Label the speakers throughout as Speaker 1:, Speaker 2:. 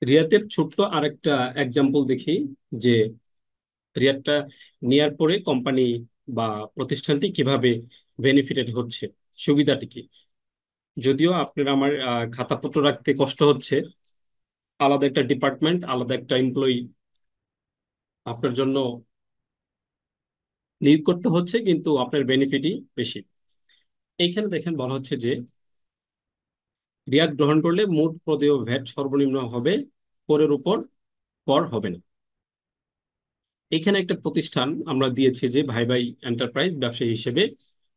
Speaker 1: রিয়াতের ছোট্ট আরেকটা এক্সাম্পল দেখি যে রিয়াতটা নেয়ার পরে কোম্পানি বা প্রতিষ্ঠানটি কিভাবে বেনিফিটেড হচ্ছে, সুবিধাটি কি। যদিও আপনার আমার খাতাপত্র রাখতে কষ্ট হচ্ছে, আলাদা একটা ডিপার্টমেন্ট, আলাদা একটা এমপ্লয়ি আপনার জন্য নিয়োগ করতে হচ্ছে, কিন্তু আপনার বেনিফিটই বেশি। এইখানে দেখেন বলা হচ্ছে যে রিয়াত গ্রহণ করলে মোট প্রদেয় ভ্যাট সর্বনিম্ন হবে, করের উপর কর হবে না। এখানে একটা প্রতিষ্ঠান আমরা দিয়েছি যে ভাই ভাই এন্টারপ্রাইজ ব্যবসায়ী হিসেবে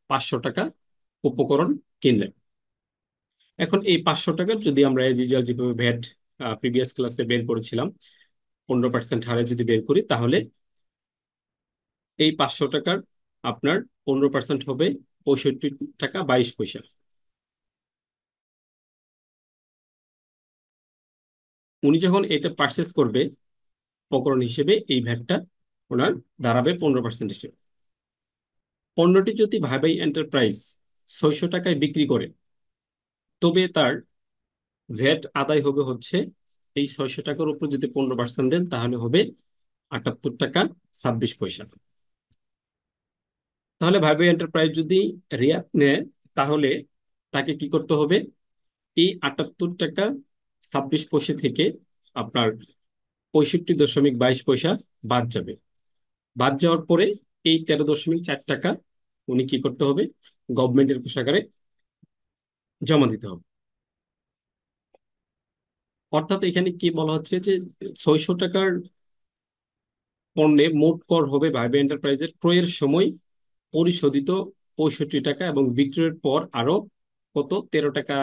Speaker 1: 500 টাকা উপকরণ কিনলেন। এখন এই 500 টাকার যদি আমরা এজ ইউজুয়াল যেভাবে ভ্যাট প্রিভিয়াস ক্লাসে বের করেছিলাম 15% হারে যদি বের করি, তাহলে এই 500 টাকার আপনার 15% হবে 65 টাকা 22 পয়সা। উনি যখন এটা পারচেস করবে উপকরণ হিসেবে, এই ভ্যাটটা ওনার দাঁড়াবে 15% হিসেবে। পণ্যটি যদি ভাই ভাই এন্টারপ্রাইজ 600 টাকায় বিক্রি করে, তবে তার ভ্যাট আদায় হবে হচ্ছে এই 600 টাকার উপর যদি 15% দেন, তাহলে হবে 78 টাকা 26 পয়সা। তাহলে ভাইবে এন্টারপ্রাইজ যদি রিয়াত নেয়, তাহলে তাকে কি করতে হবে? এই 78 টাকা 26 পয়সা থেকে আপনার 65.22 পয়সা বাদ যাবে। বাদ যাওয়ার পরে এই 13.4 টাকা উনি কি করতে হবে? গভর্নমেন্টের কোষাগারে জমা দিতে হবে। অর্থাৎ এখানে কি বলা হচ্ছে যে 600 টাকার পণ্যে মোট কর হবে ভাইবে এন্টারপ্রাইজের ক্রয়ের সময় পরিশোধিত 65 টাকা, এবং বিক্রয়ের পর আরো কত, 13 টাকা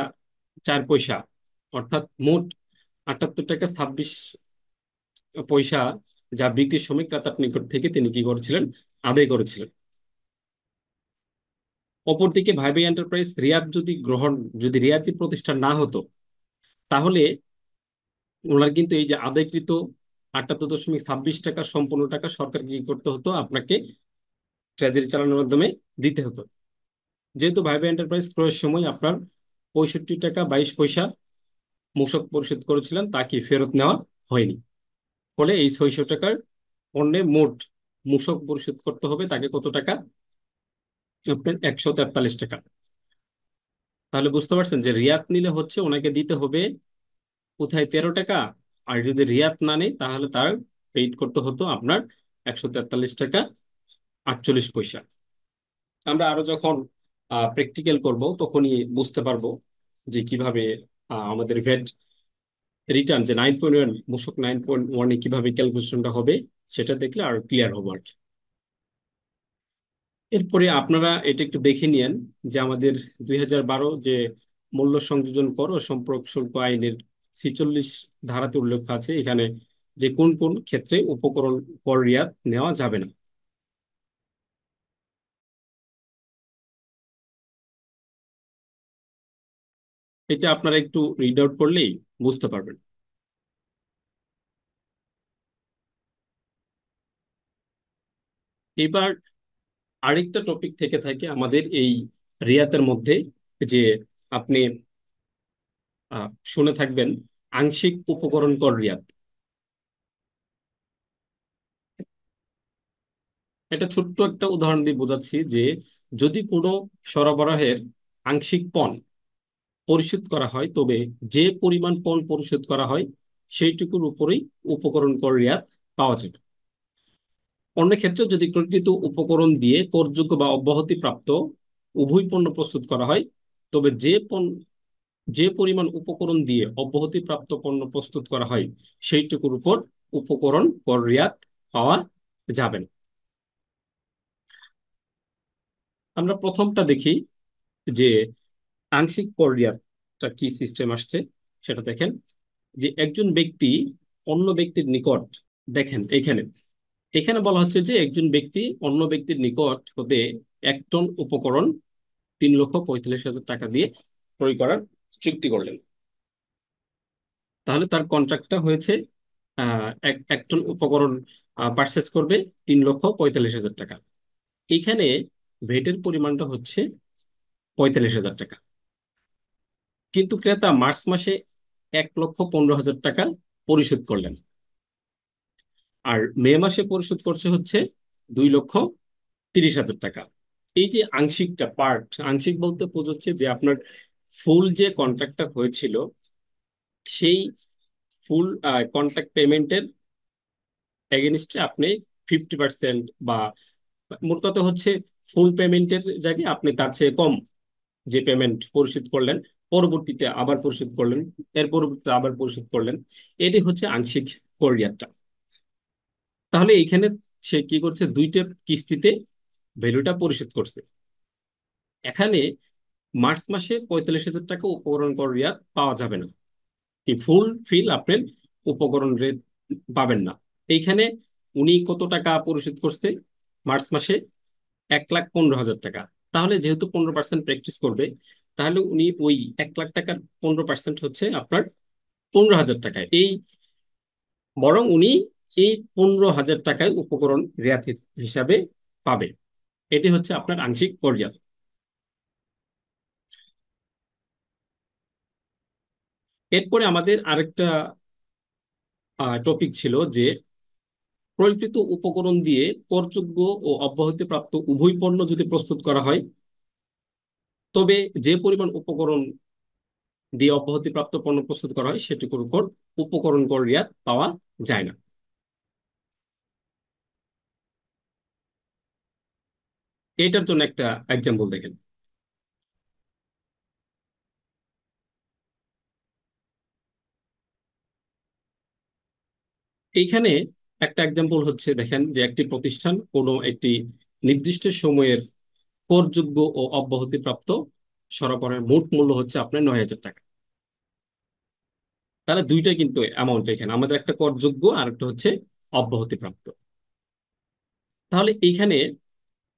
Speaker 1: 4 পয়সা। অর্থাৎ মোট 78 টাকা 26 পয়সা, যা বিক্রির সময় ক্রেতার নিকট থেকে তিনি কি করেছিলেন? আদায় করেছিলেন। অপরদিকে ভাইবে এন্টারপ্রাইজ রিয়াত যদি রিয়াতি প্রতিষ্ঠান না হতো, তাহলে ওনার কিন্তু এই যে আদায়কৃত 78.26 টাকা সম্পূর্ণ টাকা সরকারকে কি করতে হতো? আপনাকে ট্রেজারি চালানোর মাধ্যমে দিতে হতো। যেহেতু ভাইবে এন্টারপ্রাইজ ক্রয়ের সময় আপনার 65 টাকা 22 পয়সা মূসক পরিশোধ করেছিলেন, তা কি ফেরত নেওয়া হয়নি। ফলে এই 600 টাকার পণ্যে মোট মূসক পরিশোধ করতে হবে তাকে কত টাকা? আপনার 143 টাকা। তাহলে বুঝতে পারছেন যে রিয়াত নিলে হচ্ছে ওনাকে দিতে হবে কোথায়? 13 টাকা। আর যদি রিয়াত না নেই, তাহলে তার পেইড করতে হতো আপনার 143 টাকা 48 পয়সা। আমরা আরো যখন প্র্যাকটিক্যাল করব, তখনই বুঝতে পারবো যে কিভাবে আমাদের ভ্যাট রিটার্ন যে 9.1 মূসক 9.1 কিভাবে ক্যালকুলেশনটা হবে, সেটা দেখলে আর ক্লিয়ার হবো আর কি। এরপরে আপনারা এটা একটু দেখে নিয়েন যে আমাদের 2012 যে মূল্য সংযোজন কর ও সম্পর্ক শুল্ক আইনের 46 ধারাতে উল্লেখ আছে এখানে যে কোন কোন ক্ষেত্রে উপকরণ কর রিয়াত নেওয়া যাবে না। এটা আপনারা একটু রিড আউট করলেই বুঝতে পারবেন। এবার আরেকটা টপিক থেকে থাকে আমাদের এই রিয়াতের মধ্যে, যে আপনি শুনে থাকবেন আংশিক উপকরণ কর রিয়াত। এটা ছোট্ট একটা উদাহরণ দিয়ে বোঝাচ্ছি যে যদি কোনো সরবরাহের আংশিক পণ পরিশোধ করা হয়, তবে যে পরিমাণ পণ পরিশোধ করা হয় সেইটুকুর উপরেই উপকরণ কর রিয়াত পাওয়া যাবে। অন্য ক্ষেত্রে যদি প্রকৃত উপকরণ দিয়ে করযোগ্য বা অব্যাহতি প্রাপ্ত উভয় পণ্য প্রস্তুত করা হয়, তবে যে পরিমাণ উপকরণ দিয়ে অব্যাহতি প্রাপ্ত পণ্য প্রস্তুত করা হয় সেইটুকুর উপর উপকরণ কর রিয়াত পাওয়া যাবে না। আমরা প্রথমটা দেখি যে আংশিক কর রিয়াতটা কি সিস্টেম আসছে সেটা দেখেন। যে একজন ব্যক্তি অন্য ব্যক্তির নিকট, দেখেন এখানে এখানে বলা হচ্ছে যে একজন ব্যক্তি অন্য ব্যক্তির নিকট হতে 1 টন উপকরণ 3,45,000 টাকা দিয়ে ক্রয় করার চুক্তি করলেন। তাহলে তার কন্ট্রাক্টটা হয়েছে এক টন উপকরণ পারচেস করবে 3,45,000 টাকা। এইখানে ভেটের পরিমাণটা হচ্ছে 45,000 টাকা, কিন্তু ক্রেতা মার্চ মাসে 1,15,000 টাকা পরিশোধ করলেন। আর মে মাসে পরিশোধ করছে হচ্ছে 2,30,000 টাকা। এই যে আংশিকটা পার্ট, আংশিক বলতে বোঝাচ্ছে যে আপনার ফুল যে কন্ট্রাক্টটা হয়েছিল, সেই ফুল কন্ট্রাক্ট পেমেন্টের এগেনস্টে আপনি 50% বা মোট কথা হচ্ছে ফুল পেমেন্টের জায়গায় আপনি তার চেয়ে কম যে পেমেন্ট পরিশোধ করলেন, পরবর্তীতে আবার পরিশোধ করলেন, এর পরবর্তীতে আবার পরিশোধ করলেন, এটি হচ্ছে আংশিক কোরিয়ারটা। তাহলে এইখানে সে কি করছে, দুইটা কিস্তিতে ভ্যালুটা পরিশোধ করছে। এখানে মার্চ মাসে 45,000 টাকা উপকরণ কর রিয়াদ পাওয়া যাবে না, কি ফুল ফিল আপনার উপকরণ রেট পাবেন না। এইখানে উনি কত টাকা পরিশোধ করছে মার্চ মাসে? 1,15,000 টাকা। তাহলে যেহেতু 15% প্র্যাকটিস করবে, তাহলে উনি ওই 1,00,000 টাকার 15% হচ্ছে আপনার 15,000 টাকায়। বরং উনি এই 15,000 টাকায় উপকরণ রেয়াত হিসাবে পাবে। এটি হচ্ছে আপনার আংশিক কোরিয়া। এরপরে আমাদের আরেকটা টপিক ছিল যে প্রকৃত উপকরণ দিয়ে করযোগ্য ও অব্যাহতিপ্রাপ্ত উভয় পণ্য যদি প্রস্তুত করা হয়, তবে যে পরিমাণ উপকরণ দিয়ে অব্যাহতিপ্রাপ্ত পণ্য প্রস্তুত করা হয় সেটির উপর উপকরণ কর রিয়াত পাওয়া যায় না। এটার জন্য একটা এক্সাম্পল দেখেন। এইখানে একটা এক্সাম্পল হচ্ছে, দেখেন যে একটি প্রতিষ্ঠান কোনো একটি নির্দিষ্ট সময়ের করযোগ্য ও অব্যাহতিপ্রাপ্ত সরবরাহের মোট মূল্য হচ্ছে আপনার 9,000 টাকা। তাহলে দুইটা কিন্তু অ্যামাউন্ট, এখানে আমাদের একটা করযোগ্য আর একটা হচ্ছে অব্যাহতিপ্রাপ্ত। তাহলে এইখানে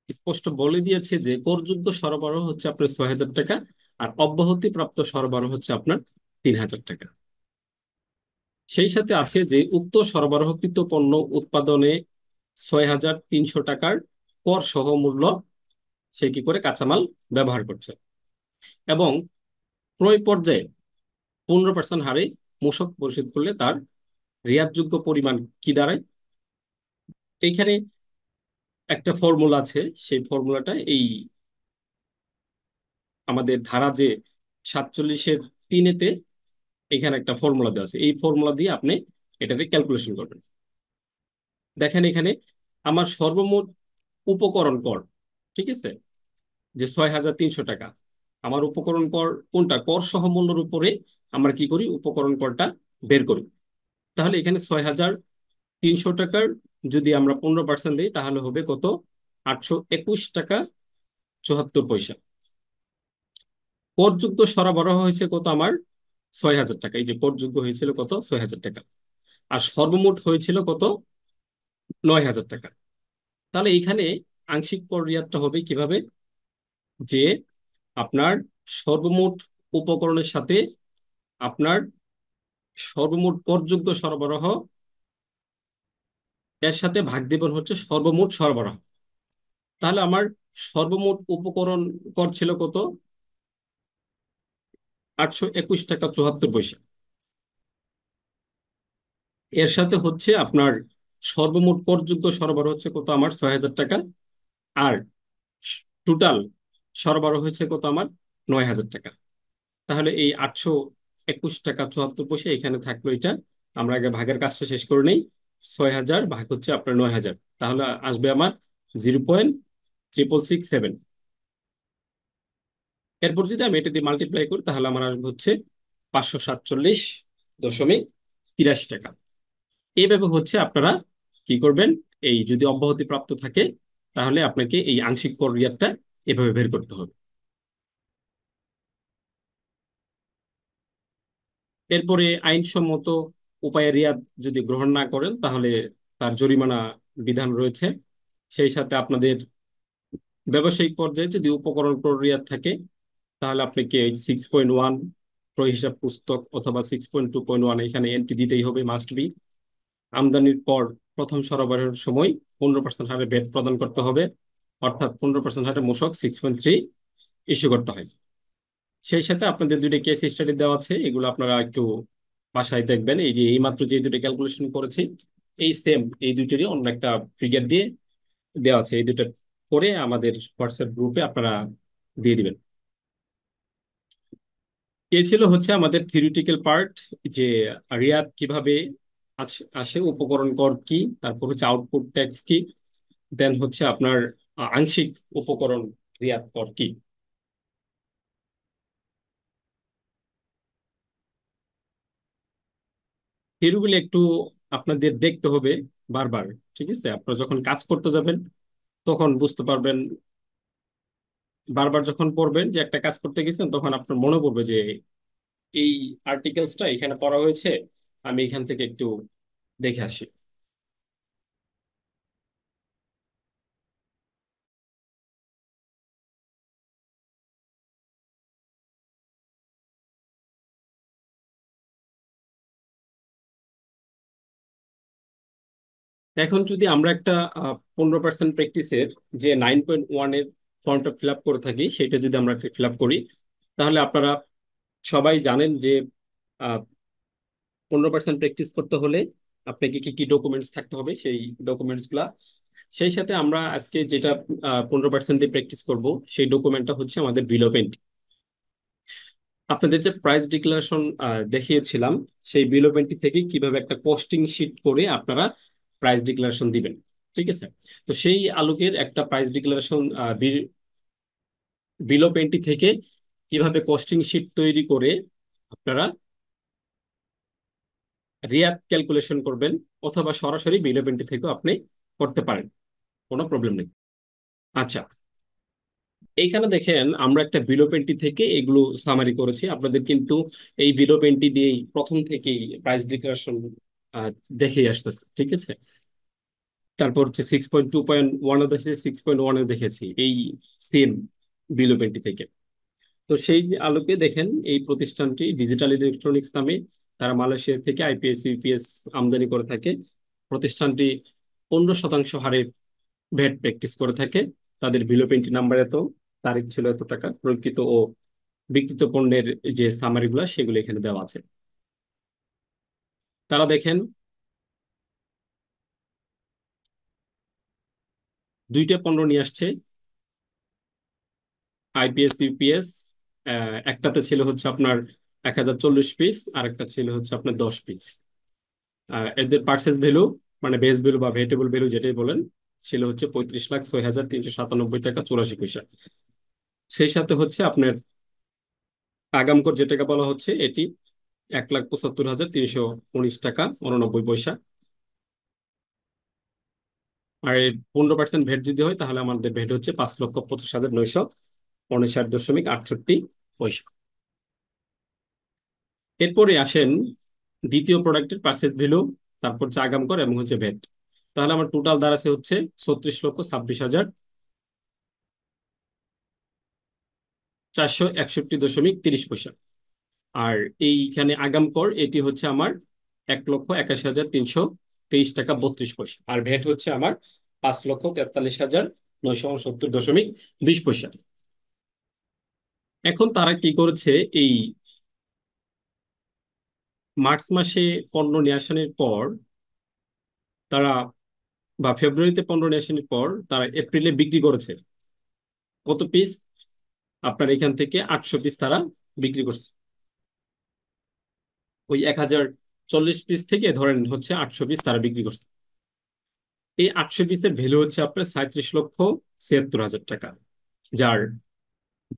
Speaker 1: স্পষ্ট বলে দিয়েছে যে করযোগ্য সরবরাহ হচ্ছে আপনার 6,000 টাকা, আর অব্যাহতিপ্রাপ্ত সরবরাহ হচ্ছে আপনার 3,000 টাকা। সেই সাথে আছে যে উক্ত সরবরাহকৃত পণ্য উৎপাদনে 6,300 টাকার কর সহ মূল্য সে কি করে কাঁচামাল ব্যবহার করছে, এবং ক্রয় পর্যায়ে 15% হারে মূসক পরিশোধ করলে তার রেয়াতযোগ্য পরিমাণ কি দাঁড়ায়। এইখানে একটা ফর্মুলা আছে, সেই ফর্মুলাটা এই আমাদের ধারা যে 47-এর 3-তে এখানে একটা ফর্মুলা দেওয়া আছে। এই ফর্মুলা দিয়ে আপনি এটাকে ক্যালকুলেশন করবেন। দেখেন এখানে আমার সর্বমোট উপকরণ কর, ঠিক আছে, যে 6,300 টাকা, আমার উপকরণ কর কোনটা, কর সহ মূল্যের উপরে আমরা কি করি, উপকরণ করটা বের করি। তাহলে এখানে 6,300 টাকার যদি আমরা 15% দিই তাহলে হবে কত, 821 টাকা 74 পয়সা। করযোগ্য সরবরাহ হয়েছে কত আমার, 6,000 টাকা। এই যে করযোগ্য হয়েছিল কত, 6,000 টাকা। আর সর্বমোট হয়েছিল কত, 9,000 টাকা। তাহলে এইখানে আংশিক কর রিয়াতটা হবে কিভাবে, যে আপনার সর্বমোট উপকরণের সাথে আপনার সর্বমোট করযোগ্য সরবরাহ এর সাথে ভাগ দিবেন হচ্ছে সর্বমোট সরবরাহ। তাহলে আমার সর্বমোট উপকরণ কর ছিল কত, 821 টাকা 74 পয়সা। এর সাথে হচ্ছে আপনার সর্বমোট করযোগ্য সরবরাহ হচ্ছে কত আমার, 6,000 টাকা। আর টোটাল সরবরাহ হয়েছে কত আমার, 9,000 টাকা। তাহলে এই 821 টাকা 74 পয়সা এখানে থাকলো। এটা আমরা আগে ভাগের কাজটা শেষ করে নেই। 6,000 ভাগ হচ্ছে আপনার 9,000, তাহলে আসবে আমার 0.6667। এরপর যদি আমি এটা দিয়ে মাল্টিপ্লাই করি তাহলে আমার আসবে হচ্ছে 547.83 টাকা। এইভাবে হচ্ছে আপনারা কি করবেন, এই যদি অব্যাহতি প্রাপ্ত থাকে তাহলে আপনাকে এই আংশিক কর রিয়াতটা এভাবে বের করতে হবে। এরপরে আইনসম্মত উপায়ে রিয়াদ যদি গ্রহণ না করেন তাহলে তার জরিমানা বিধান রয়েছে। সেই সাথে আপনাদের ব্যবসায়িক পর্যায়ে যদি উপকরণ ক্রয় রিয়াদ থাকে তাহলে আপনাকে 6.1 ক্রয় হিসাব পুস্তক অথবা 6.2.1 এখানে এন্ট্রি দিতেই হবে, মাস্ট বি। আমদানির পর প্রথম সরবরাহের সময় 15% হারে ভ্যাট প্রদান করতে হবে, অর্থাৎ 15% হারে মূসক 6.3 ইস্যু করতে হয়। সেই সাথে আপনাদের দুইটা কেস স্টাডি দেওয়া আছে, এগুলো আপনারা একটু বাসায় দেখবেন এই যে এইমাত্র যে দুটো ক্যালকুলেশন করেছি, এই সেম এই দুইটারই অন্য একটা ফিগার দিয়ে দেওয়া আছে। এই দুটো করে আমাদের হোয়াটসঅ্যাপ গ্রুপে আপনারা দিয়ে দিবেন। এই ছিল হচ্ছে আমাদের থিওরিটিক্যাল পার্ট, যে রিয়াদ কিভাবে আসে, উপকরণ কর কি, তারপর হচ্ছে আউটপুট ট্যাক্স কি, দেন হচ্ছে আপনার আংশিক উপকরণ রিয়াদ কর কি। থিওরিগুলো একটু আপনাদের দেখতে হবে বারবার, ঠিক আছে? আপনারা যখন কাজ করতে যাবেন তখন বুঝতে পারবেন। বারবার যখন পড়বেন যে একটা কাজ করতে গেছেন, তখন আপনার মনে পড়বে যে এই আর্টিকেলসটা এখানে পড়া হয়েছে, আমি এখান থেকে একটু দেখে আসি। এখন যদি আমরা একটা 15% প্র্যাকটিসের যে 9.1 এর ফর্মটা ফিল আপ করে থাকি, সেটা যদি আমরা ফিল আপ করি, তাহলে আপনারা সবাই জানেন যে 15% প্র্যাকটিস করতে হলে আপনাকে কি কি ডকুমেন্টস থাকতে হবে, সেই ডকুমেন্টস গুলা। সেই সাথে আমরা আজকে যেটা 15% দিয়ে প্র্যাকটিস করব, সেই ডকুমেন্টটা হচ্ছে আমাদের বিল অফ এন্ট্রি। আপনাদের যে প্রাইস ডিক্লারেশন দেখিয়েছিলাম, সেই বিল অফ এন্ট্রি থেকে কিভাবে একটা কস্টিং শিট করে আপনারা প্রাইস ডিক্লারেশন দিবেন, ঠিক আছে? তো সেই আলোকের একটা price declaration, bill of entry থেকে কিভাবে কস্টিং শিট তৈরি করে আপনারা রিয়াদ ক্যালকুলেশন করবেন, অথবা সরাসরি বিল অফ এন্ট্রি থেকেও আপনি করতে পারেন, কোনো প্রবলেম নেই। আচ্ছা, এইখানে দেখেন আমরা একটা বিলো পেন্টি থেকে এগুলো সামারি করেছি আপনাদের, কিন্তু এই বিলো পেন্টি দিয়েই প্রথম থেকেই প্রাইস ডিক্লারেশন দেখে আসতেছে, ঠিক আছে? তারপর হচ্ছে 6.2.1 দেখেছি, 6.1 দেখেছি, এই সেম বিলো পেন্টি থেকে। তো সেই আলোকে দেখেন এই প্রতিষ্ঠানটি ডিজিটাল ইলেকট্রনিক্স নামে, তারা মালয়েশিয়া থেকে আইপিএস ইউপিএস আমদানি করে থাকে। প্রতিষ্ঠানটি 15% হারে ভ্যাট প্র্যাকটিস করে থাকে। তাদের বিলো পেন্টি নাম্বার এত, তারিখ ছিল এত টাকা, প্রকৃত ও বিক্রিত পণ্যের যে সামারি গুলা সেগুলো এখানে দেওয়া আছে। তারা দেখেন দুইটা পণ্য নিয়ে আসছে, আইপিএস ইউপিএস। একটাতে ছিল হচ্ছে আপনার 1040 পিস, আর একটা ছিল হচ্ছে আপনার 10 পিস। এদের পার্সেস ভ্যালু, মানে বেস ভ্যালু বা ভেটেবল ভ্যালু যেটাই বলেন, ছিল হচ্ছে 35,06,397 টাকা 84 পয়সা। সেই সাথে হচ্ছে আপনার আগাম কর যেটাকে বলা হচ্ছে, এটি 1,75,319 টাকা 89 পয়সা। আর 15% ভেট যদি হয়, তাহলে আমাদের ভেট হচ্ছে 5,25,959.68 পয়সা। এরপরে আসেন দ্বিতীয় প্রোডাক্টের পারচেজ ভ্যালু, তারপর হচ্ছে আগাম কর এবং হচ্ছে ভেট। তাহলে আমার টোটাল দাঁড়াচ্ছে হচ্ছে 36,26,461.30 পয়সা। আর এইখানে আগাম কর এটি হচ্ছে আমার 1,81,323 টাকা 32 পয়সা। আর ভ্যাট হচ্ছে আমার 5,43,969.20 পয়সা। এখন তারা কি করেছে, এই মার্চ মাসে পণ্য নিয়ে আসার পর তারা, বা ফেব্রুয়ারিতে পণ্য নিয়ে আসার পর তারা এপ্রিলে বিক্রি করেছে কত পিস? আপনার এখান থেকে 800 পিস তারা বিক্রি করছে। ওই 1,040 পিস থেকে ধরেন হচ্ছে 800 পিস তারা বিক্রি করছে। এই 800 পিসের ভ্যালু হচ্ছে আপনার 37,76,72,000 টাকা, যার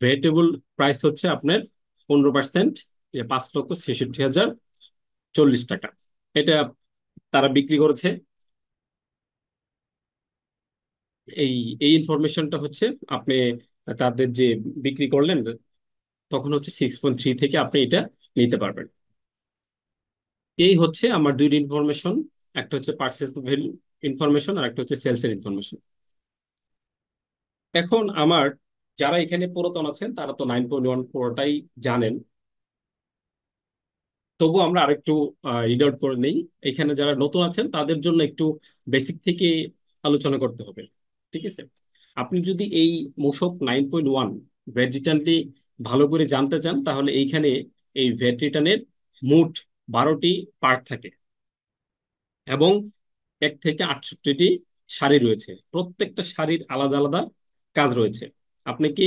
Speaker 1: ভেটেবল প্রাইস হচ্ছে আপনার 15%, 5,66,040 টাকা। এটা তারা বিক্রি করেছে। এই এই ইনফরমেশনটা হচ্ছে আপনি তাদের যে বিক্রি করলেন, তখন হচ্ছে 6.3 থেকে আপনি এটা নিতে পারবেন। এই হচ্ছে আমার দুইটা ইনফরমেশন, একটা হচ্ছে পার্সেস ভ্যালু ইনফরমেশন, আর একটা হচ্ছে সেলস এর ইনফরমেশন। এখন আমার যারা এখানে পুরাতন আছেন তারা তো 9.1 পুরোটাই জানেন, তবু আমরা আরেকটু রিড আউট করে নেই। এখানে যারা নতুন আছেন তাদের জন্য একটু বেসিক থেকে আলোচনা করতে হবে, ঠিক আছে? আপনি যদি এই মূসক 9.1 ভ্যাট রিটার্নটি ভালো করে জানতে চান, তাহলে এইখানে এই ভ্যাট রিটার্নের মোট 12টি পার্ট থাকে এবং 1 থেকে 68টি সারি রয়েছে। প্রত্যেকটা সারির আলাদা আলাদা কাজ রয়েছে। আপনাকে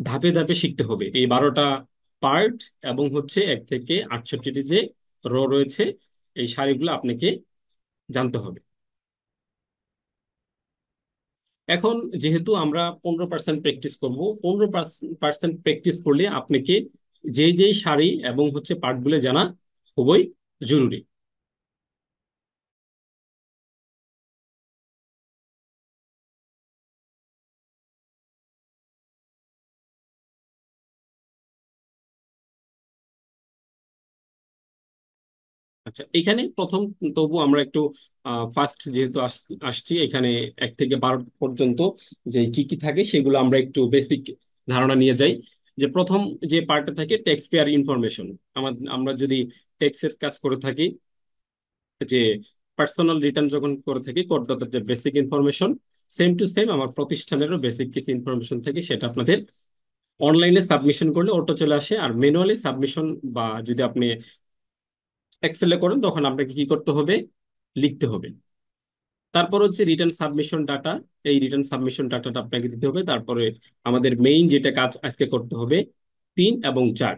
Speaker 1: ধাপে ধাপে শিখতে হবে এই 12টা পার্ট এবং হচ্ছে 1 থেকে 68টি যে রয়েছে, এই সারিগুলো আপনাকে জানতে হবে। এখন যেহেতু আমরা 15% প্র্যাকটিস করব, 15% প্র্যাকটিস করলে আপনাকে যেই যেই সারি এবং হচ্ছে পার্টগুলো জানা খুবই জরুরি। আচ্ছা, এখানে প্রথম তবু আমরা একটু ফার্স্ট যেহেতু আসছি এখানে 1 থেকে 12 পর্যন্ত যে কি কি থাকে সেগুলো আমরা একটু বেসিক ধারণা নিয়ে যাই। যে প্রথম যে পার্টটা থাকে ট্যাক্স পেয়ার ইনফরমেশন। আমরা যদি ট্যাক্সের কাজ করে থাকি, যে পার্সোনাল রিটার্ন যখন করে থাকি, করদাতার যে basic information, same to same আমার প্রতিষ্ঠানেরও বেসিক কিছু ইনফরমেশন থাকে, সেটা আপনাদের অনলাইনে সাবমিশন করলে অটো চলে আসে। আর ম্যানুয়ালি সাবমিশন বা যদি আপনি এক্সেলে করেন তখন আপনাকে কি করতে হবে, লিখতে হবে। তারপর হচ্ছে রিটার্ন সাবমিশন ডাটা। এই রিটার্ন সাবমিশন ডাটাটা আপনাকে দিতে হবে। তারপরে আমাদের মেইন যেটা কাজ আজকে করতে হবে 3 এবং 4,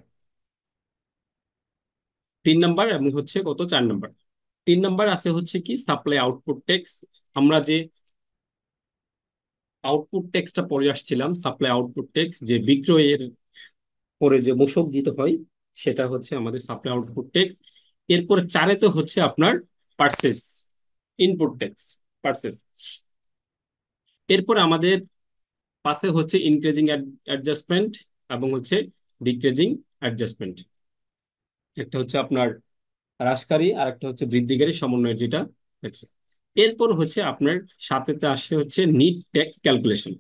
Speaker 1: 3 নাম্বার এবং হচ্ছে কত 4 নাম্বার। 3 নাম্বার আছে হচ্ছে কি সাপ্লাই আউটপুট ট্যাক্স। আমরা যে আউটপুট ট্যাক্সটা পড়ে আসছিলাম, সাপ্লাই আউটপুট ট্যাক্স যে বিক্রয়ের পরে যে মূসক দিতে হয়, সেটা হচ্ছে আমাদের সাপ্লাই আউটপুট ট্যাক্স। এরপরে 4-এ হচ্ছে আপনার পার্সেস ইনপুট ট্যাক্স, পার্সেস। এরপর আমাদের পাশে হচ্ছে ইনক্রিজিং অ্যাডজাস্টমেন্ট এবং হচ্ছে ডিক্রিজিং অ্যাডজাস্টমেন্ট। একটা হচ্ছে আপনার হ্রাসকারী আর একটা হচ্ছে বৃদ্ধিকারী সমন্বয়ের যেটা হচ্ছে। এরপর হচ্ছে আপনার সাথেতে আসে হচ্ছে নিট ট্যাক্স ক্যালকুলেশন।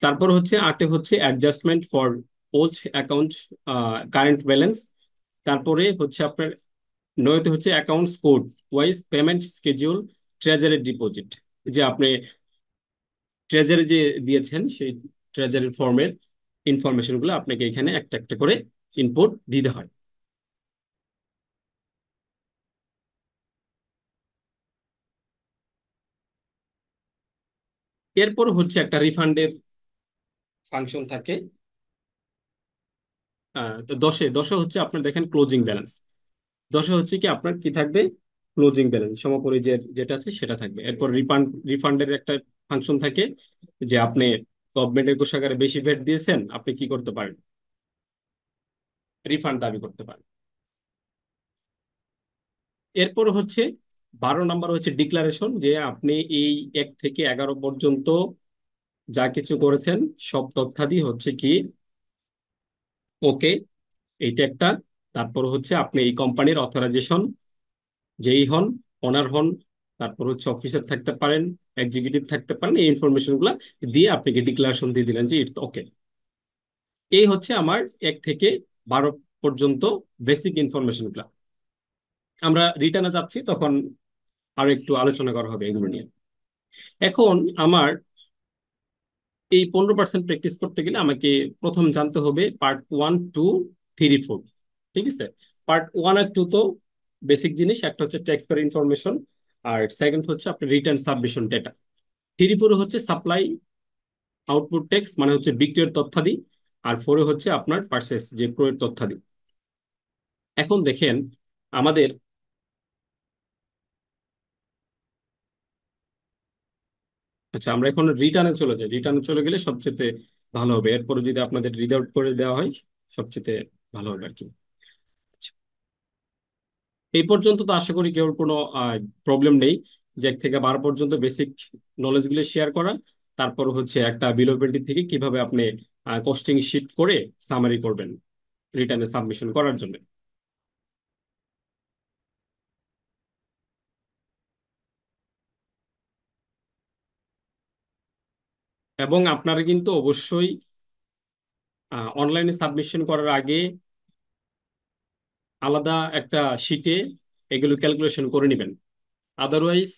Speaker 1: তারপর হচ্ছে 8-এ হচ্ছে adjustment for old account current balance. তারপরে হচ্ছে আপনার 9-তে হচ্ছে accounts code wise payment schedule treasury deposit. যে আপনি ট্রেজারি যে দিয়েছেন সেই ট্রেজারি ফর্মের ইনফরমেশন গুলো আপনাকে এখানে একটা একটা করে ইনপুট দিতে হয়। এরপর হচ্ছে একটা রিফান্ডের ফাংশন থাকে। তো 10-এ হচ্ছে আপনার দেখেন ক্লোজিং ব্যালেন্স। 10-এ হচ্ছে কি আপনার কি থাকবে, ক্লোজিং ব্যালেন্স সমপরিজের যেটা আছে সেটা থাকবে। এরপর রিফান্ডের একটা ফাংশন থাকে, যে আপনি গভর্নমেন্টের কোষাগারে বেশি ভ্যাট দিয়েছেন, আপনি কি করতে পারেন, রিফান্ড দাবি করতে পারেন। এরপর হচ্ছে 12 নাম্বার হচ্ছে ডিক্লারেশন, যে আপনি এই 1 থেকে 11 পর্যন্ত যা কিছু করেছেন সব তথ্যাদি হচ্ছে কি ওকে, এইটা একটা। তারপর হচ্ছে আপনি এই কোম্পানির অথরাইজেশন যেই হন, ওনার হন, তারপর হচ্ছে অফিসার থাকতে পারেন, এক্সিকিউটিভ থাকতে পারেন, এই ইনফরমেশন গুলা দিয়ে আপনাকে ডিক্লারেশন দিয়ে দিলেন যে ইটস ওকে। এই হচ্ছে আমার 1 থেকে 12 পর্যন্ত বেসিক ইনফরমেশন গুলা। আমরা রিটার্নে যাচ্ছি তখন আরো একটু আলোচনা করা হবে এগুলো নিয়ে। এখন আমার এই 15% প্র্যাকটিস করতে গেলে আমাকে প্রথম জানতে হবে পার্ট 1, 2, 3, 4। ঠিক আছে, পার্ট 1 আর 2 তো বেসিক জিনিস। একটা হচ্ছে ট্যাক্স পেয়ার ইনফরমেশন, আর সেকেন্ড হচ্ছে আপনার রিটার্ন সাবমিশন ডেটা। 3-4 হচ্ছে সাপ্লাই আউটপুট ট্যাক্স মানে হচ্ছে বিক্রয়ের তথ্যাদি। আর 4-এ হচ্ছে আপনার পার্সেস যে ক্রয়ের তথ্যাদি। এখন দেখেন আমাদের, আচ্ছা আমরা এখন রিটার্নে চলে যাই। রিটার্নে চলে গেলে সবচেয়ে ভালো হবে। এরপরে যদি আপনাদের রিড আউট করে দেওয়া হয় সবচেয়ে ভালো হবে আর কি। আচ্ছা, এই পর্যন্ত তো আশা করি কেউ কোনো প্রবলেম নেই। যে 1 থেকে 12 পর্যন্ত বেসিক নলেজ গুলো শেয়ার করা। তারপর হচ্ছে একটা বিলো পেন্টিং থেকে কিভাবে আপনি কস্টিং শিট করে সামারি করবেন রিটার্নে সাবমিশন করার জন্য। এবং আপনারা কিন্তু অবশ্যই অনলাইনে সাবমিশন করার আগে আলাদা একটা শিটে এগুলো ক্যালকুলেশন করে নেবেন। আদারওয়াইজ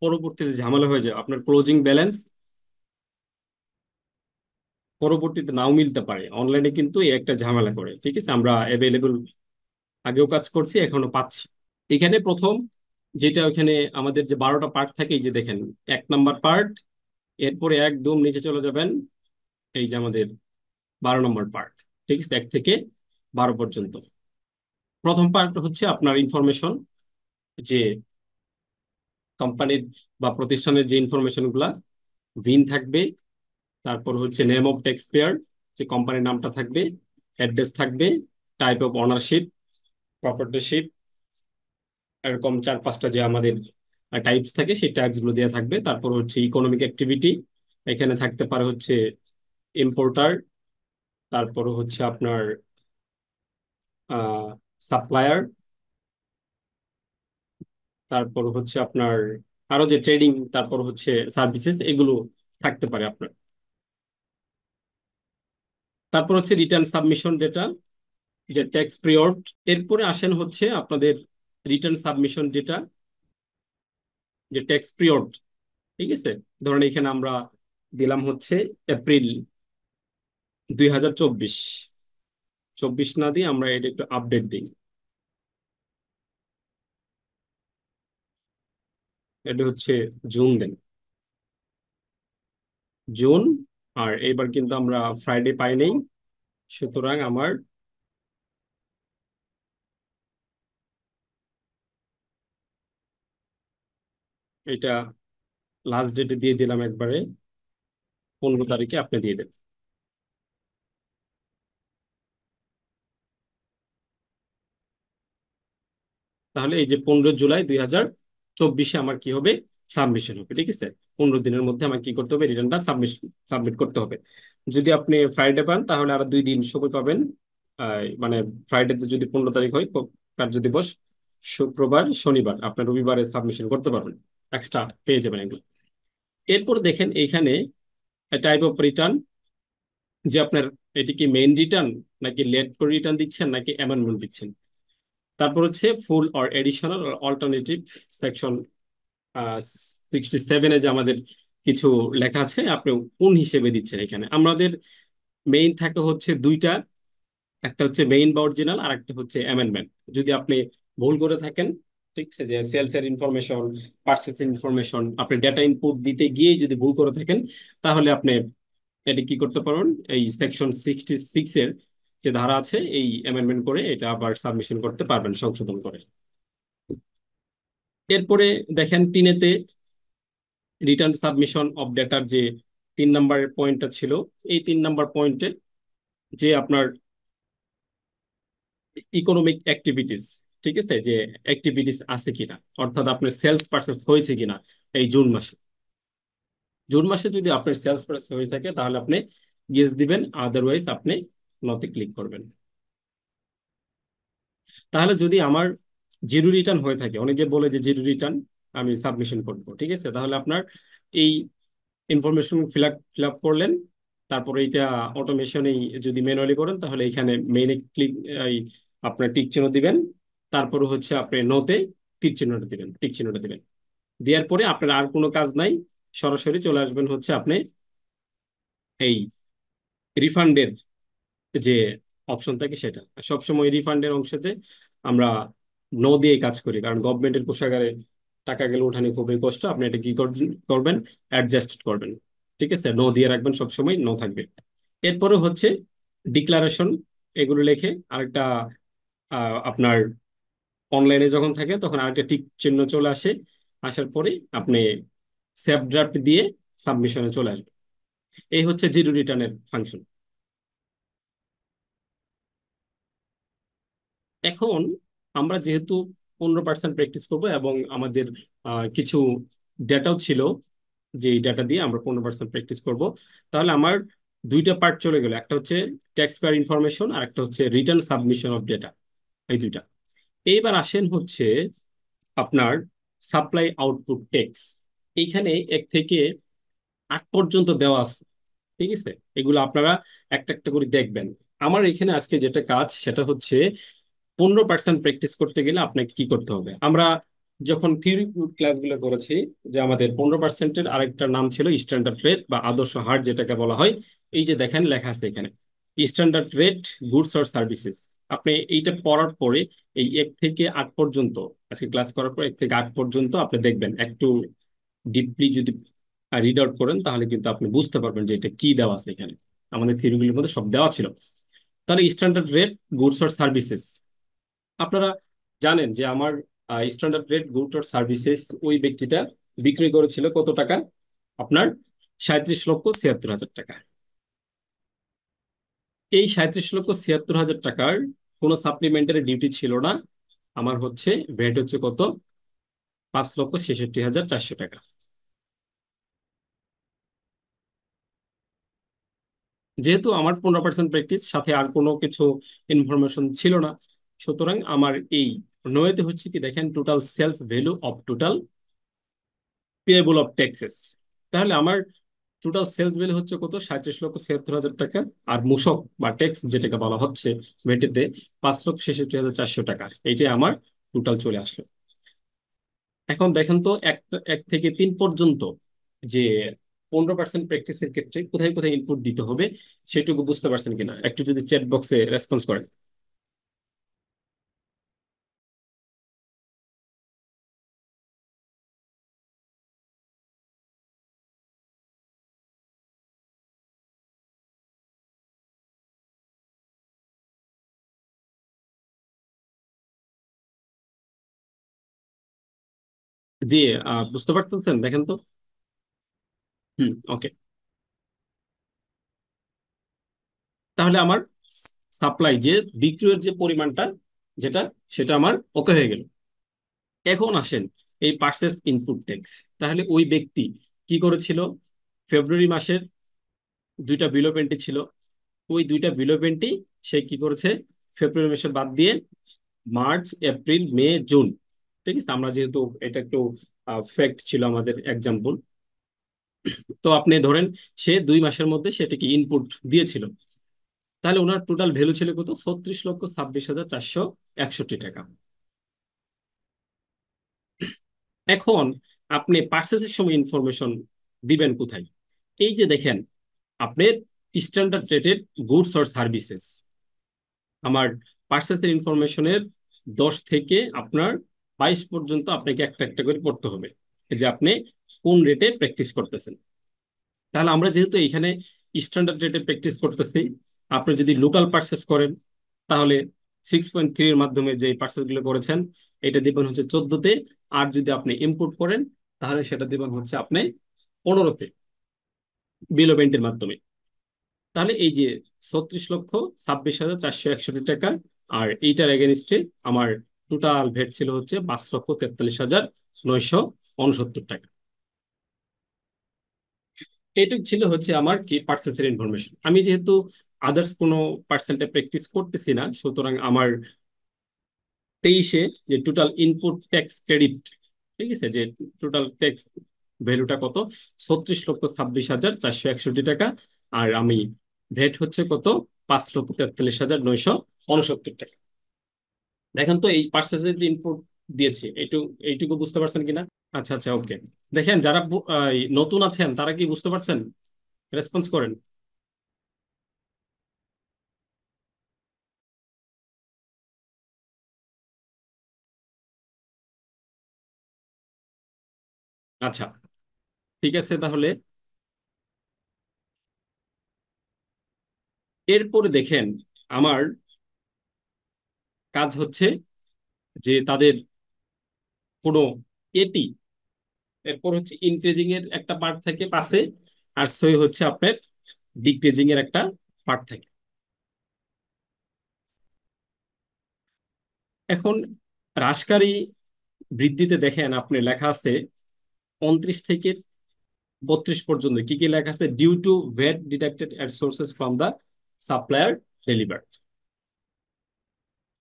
Speaker 1: পরবর্তীতে ঝামেলা হয়ে যায়। আপনার ক্লোজিং ব্যালেন্স পরবর্তীতে নাও মিলতে পারে। অনলাইনে কিন্তু এই একটা ঝামেলা করে। ঠিক আছে, আমরা অ্যাভেলেবল আগেও কাজ করছি, এখনো পাচ্ছি। এখানে প্রথম যেটা, ওখানে আমাদের যে 12টা পার্ট থাকে, এই যে দেখেন 1 নম্বর পার্ট, এরপরে একদম নিচে চলে যাবেন, এই যে আমাদের 12 নম্বর পার্ট। ঠিক আছে, 1 থেকে 12 পর্যন্ত। প্রথম পার্ট হচ্ছে আপনার ইনফরমেশন, যে কোম্পানির বা প্রতিষ্ঠানের যে ইনফরমেশন গুলা, বিন থাকবে, তারপর হচ্ছে নেম অফ ট্যাক্স পেয়ার, যে কোম্পানির নামটা থাকবে, অ্যাড্রেস থাকবে, টাইপ অফ অনারশিপ, প্রপার্টিশিপ, এরকম 4-5টা যে আমাদের টাইপস থাকে, সেই টাইপস গুলো দেওয়া থাকবে। তারপর হচ্ছে ইকোনমিক অ্যাক্টিভিটি, এখানে থাকতে পারে হচ্ছে ইম্পোর্টার, তারপর হচ্ছে আপনার সাপ্লায়ার, তারপর হচ্ছে আপনার আরো যে ট্রেডিং, তারপর হচ্ছে সার্ভিসেস, এগুলো থাকতে পারে আপনার। তারপর হচ্ছে রিটার্ন সাবমিশন ডেটা, যে ট্যাক্স পিরিয়ড। এরপরে আসেন হচ্ছে আপনাদের রিটার্ন সাবমিশন ডেটা, যে ট্যাক্স পিরিয়ড। ঠিক আছে, ধরেন এখানে আমরা দিলাম হচ্ছে এপ্রিল 2024, 24 না দিয়ে আমরা এটা একটু আপডেট দিই, এটা হচ্ছে জুন দেন, জুন। আর এবার কিন্তু আমরা ফ্রাইডে পাই নাই, সুতরাং আমার এটা লাস্ট ডেটে দিয়ে দিলাম একবারে, 15 তারিখে আপনি দিয়ে দেন। তাহলে এই যে 15 জুলাই 2024 আমার কি হবে, সাবমিশন হবে। ঠিক আছে, 15 দিনের মধ্যে আমার কি করতে হবে, রিটার্নটা সাবমিট করতে হবে। যদি আপনি ফ্রাইডে পান তাহলে আরো 2 দিন সময় পাবেন। মানে ফ্রাইডেতে যদি 15 তারিখ হয়, কার্য দিবস শুক্রবার শনিবার, আপনার রবিবারে সাবমিশন করতে পারবেন, এক্সট্রা পেয়ে যাবেন এগুলো। এরপর দেখেন এইখানে টাইপ অফ রিটার্ন, যে আপনার এটি কি মেইন রিটার্ন, নাকি লেট করে রিটার্ন দিচ্ছেন, নাকি অ্যামেন্ডমেন্ট দিচ্ছেন। তারপর হচ্ছে full or additional or alternative, section 67-এ যে আমাদের কিছু লেখা আছে, আপনি কোন হিসেবে দিচ্ছেন। এখানে আমাদের মেইন থাকে হচ্ছে দুইটা, একটা হচ্ছে মেইন বা অরিজিনাল, আর একটা হচ্ছে অ্যামেন্ডমেন্ট। যদি আপনি ভুল করে থাকেন, ঠিক আছে, যে সেলস এর ইনফরমেশন, পার্চেস ইনফরমেশন, আপনি ডেটা ইনপুট দিতে গিয়ে যদি ভুল করে থাকেন, তাহলে আপনি এটা কি করতে পারবেন, এই সেকশন 66-এর যে ধারা আছে, এই অ্যামেন্ডমেন্ট করে এটা আবার সাবমিশন করতে পারবেন, সংশোধন করে। এরপরে দেখেন 3-এতে রিটার্ন সাবমিশন অফ ডেটার যে 3 নম্বর পয়েন্টটা ছিল, এই 3 নম্বর পয়েন্টে যে আপনার ইকোনমিক অ্যাক্টিভিটিস, ঠিক আছে, যে অ্যাক্টিভিটিস আছে কিনা, অর্থাৎ আপনার সেলস পারচেস হয়েছে কিনা এই জুন মাসে। জুন মাসে যদি আপনার সেলস পারচেস হয়ে থাকে তাহলে আপনি ইয়েস দিবেন, আদারওয়াইজ আপনি নতে ক্লিক করবেন। তাহলে যদি আমার জিরো রিটার্ন হয়ে থাকে, অনেকে বলে যে জিরো রিটার্ন আমি সাবমিশন করবো, ঠিক আছে, তাহলে আপনার এই ইনফরমেশন ফিল আপ করলেন, তারপরে এটা অটোমেশনেই যদি ম্যানুয়ালি করেন, তাহলে এখানে মেইনে ক্লিক, আপনার টিক চিহ্ন দিবেন, তারপরে হচ্ছে আপনি নোতে টিক চিহ্নটা দিবেন। দেওয়ার পরে আপনার আর কোনো কাজ নাই, সরাসরি চলে আসবেন হচ্ছে আপনি এই রিফান্ডের যে অপশন থাকে সেটা। সবসময় রিফান্ডের অংশতে আমরা নো দিয়ে কাজ করি, কারণ গভর্নমেন্টের কোষাগারে টাকা গেলে ওঠানো খুবই কষ্ট। আপনি এটা কি করবেন, অ্যাডজাস্ট করবেন। ঠিক আছে, নো দিয়ে রাখবেন, সবসময় নো থাকবে। এরপরে হচ্ছে ডিক্লারেশন, এগুলো লিখে আরেকটা আপনার অনলাইনে যখন থাকে তখন আরেকটা টিক চিহ্ন চলে আসে, আসার পরে আপনি সেভ ড্রাফট দিয়ে সাবমিশনে চলে আসবে। এই হচ্ছে জিরো রিটার্নের ফাংশন। এখন আমরা যেহেতু 15% প্র্যাকটিস করবো, এবং আমাদের কিছু ডেটাও ছিল, যে এই ডাটা দিয়ে আমরা 15% প্র্যাকটিস করব, তাহলে আমার দুইটা পার্ট চলে গেল, একটা হচ্ছে ট্যাক্স পেয়ার ইনফরমেশন, আর একটা হচ্ছে রিটার্ন সাবমিশন অফ ডেটা, এই দুইটা। এইবার আসেন হচ্ছে আপনার সাপ্লাই আউটপুট ট্যাক্স। এইখানে 1 থেকে 8 পর্যন্ত দেওয়া আছে, ঠিক আছে। এগুলো আপনারা একটা একটা করে দেখবেন। আমার এখানে আজকে যেটা কাজ সেটা হচ্ছে 15% প্র্যাকটিস করতে গেলে আপনাকে কি করতে হবে। আমরা যখন থিওরি ক্লাসগুলো করেছি, যে আমাদের 15%-এর আরেকটা নাম ছিল স্ট্যান্ডার্ড রেট বা আদর্শ হার যেটাকে বলা হয়। এই যে দেখেন লেখা আছে এখানে, standard rate goods or services. আপনি এইটা পড়ার পরে এই 1 থেকে 8 পর্যন্ত, আজকে ক্লাস করার পর 1 থেকে 8 পর্যন্ত আপনি দেখবেন, একটু ডিপলি যদি রিড আউট করেন তাহলে কিন্তু আপনি বুঝতে পারবেন যে এটা কি দেওয়া আছে এখানে। আমাদের থিওরিগুলোর মধ্যে সব দেওয়া ছিল। তাহলে standard rate goods or services, আপনারা জানেন যে আমার standard rate goods or services ওই ব্যক্তিটা বিক্রি করেছিল কত টাকা? আপনার 37,76,000 টাকা। এই 37,76,000 টাকার কোনো সাপ্লিমেন্টারি ডিউটি ছিল না। আমার হচ্ছে ভ্যাট হচ্ছে কত? 5,66,400 টাকা। যেহেতু আমার 15% প্র্যাকটিস, সাথে আর কোনো কিছু ইনফরমেশন ছিল না, সুতরাং আমার এই নয়েতে হচ্ছে কি দেখেন, total sales value of total payable of taxes. তাহলে আমার টোটাল সেলস ভ্যালু হচ্ছে কত? 37,76,000 টাকা। আর মূসক বা ট্যাক্স যেটাকে বলা হচ্ছে ভ্যাটেতে, 5,66,400 টাকা। এইটাই আমার টোটাল চলে আসলো। এখন দেখেন তো, 1 থেকে 3 পর্যন্ত যে 15% প্র্যাকটিসের ক্ষেত্রে কোথায় কোথায় ইনপুট দিতে হবে সেটুকু বুঝতে পারছেন কিনা, একটু যদি চ্যাট বক্সে রেসপন্স করেন। দিয়ে বুঝতে পারতেছেন? দেখেন তো। হুম, ওকে। তাহলে আমার সাপ্লাই যে বিক্রয়ের যে পরিমাণটা যেটা, সেটা আমার ওকে হয়ে গেল। এখন আসেন এই পার্সেস ইনপুট ট্যাক্স। তাহলে ওই ব্যক্তি কি করেছিল? ফেব্রুয়ারি মাসের 2টা বিলো পেন্টি ছিল, ওই 2টা বিলো পেন্টি সে কি করেছে? ফেব্রুয়ারি মাসে বাদ দিয়ে মার্চ, এপ্রিল, মে, জুন, ঠিক আছে, আমরা যেহেতু এটা একটু ফ্যাক্ট ছিল আমাদের এক্সাম্পল, তো আপনি ধরেন সে 2 মাসের মধ্যে সেটাকে ইনপুট দিয়েছিল। তাহলে ওনার টোটাল ভ্যালু ছিল কত? 36,26,461 টাকা। এখন আপনি পার্সেসের সময় ইনফরমেশন দিবেন কোথায়? এই যে দেখেন, আপনার standard rated goods or services, আমার পার্সেসের ইনফরমেশনের 10 থেকে আপনার 22 পর্যন্ত আপনাকে একটা একটা করে পড়তে হবে, এই যে আপনি কোন রেটে প্র্যাকটিস করতেছেন। তাহলে আমরা যেহেতু এখানে স্ট্যান্ডার্ড রেটে প্র্যাকটিস করতেছি, আপনি যদি লোকাল পার্সেস করেন তাহলে 6.3 এর মাধ্যমে যে পার্সেস গুলো করেছেন এটা দিবেন হচ্ছে 14তে। আর যদি আপনি ইম্পোর্ট করেন তাহলে সেটা দিবেন হচ্ছে আপনি 15তে, বিলো পেন্টের মাধ্যমে। তাহলে এই যে 36,26,461 টাকা, আর এইটার এগেনস্টে আমার টোটাল ভেট ছিল হচ্ছে 5,43,969 টাকা। এইটুক ছিল হচ্ছে আমার কি পার্সেসের ইনফরমেশন। আমি যেহেতু আদার্স কোনো পার্সেন্টে প্র্যাকটিস করতেছি না, সুতরাং আমার 23-এ যে টোটাল ইনপুট ট্যাক্স ক্রেডিট, ঠিক আছে, যে টোটাল ট্যাক্স ভ্যালুটা কত? 36,26,461 টাকা। আর আমি ভ্যাট হচ্ছে কত? 5,43,969 টাকা। দেখেন তো এই পার্সেসের যে ইনপুট দিয়েছি, এইটুকু বুঝতে পারছেন কিনা? আচ্ছা আচ্ছা, ওকে। দেখেন যারা নতুন আছেন তারা কি বুঝতে পারছেন? রেসপন্স করেন। আচ্ছা, ঠিক আছে তাহলে। এরপরে দেখেন, আমার কাজ হচ্ছে যে তাদের কোনো এটি, এরপর হচ্ছে ইনক্রিজিং এর একটা পার্ট থাকে পাশে, আর সই হচ্ছে আপনার ডিক্রিজিং এর একটা পার্ট থাকে। এখন হ্রাসকারী বৃদ্ধিতে দেখেন আপনি লেখা আছে 29 থেকে 32 পর্যন্ত কি কি লেখা আছে? Due to VAT deducted at sources from the supplier deliver,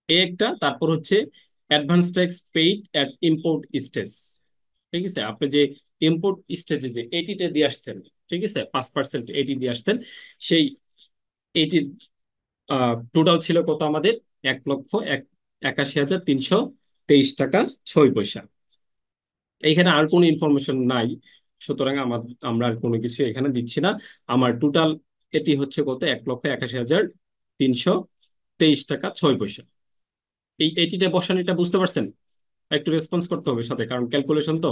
Speaker 1: এই একটা। তারপর হচ্ছে advance tax paid at import stage, ঠিক আছে, আপনি যে ইম্পোর্ট স্টেজে যে এটিটা দিয়ে আসতেন, ঠিক আছে, 5% এটি দিয়ে আসতেন, সেই এটির টোটাল ছিল কত আমাদের? 1,81,323 টাকা 6 পয়সা। এইখানে আর কোনো ইনফরমেশন নাই, সুতরাং আমরা আর কোনো কিছু এখানে দিচ্ছি না। আমার টোটাল এটি হচ্ছে কত? 1,81,323 323 টাকা 6 পয়সা। এই এইটিটা বসান, এটা বুঝতে পারছেন? একটু রেসপন্স করতে হবে সাথে, কারণ ক্যালকুলেশন তো।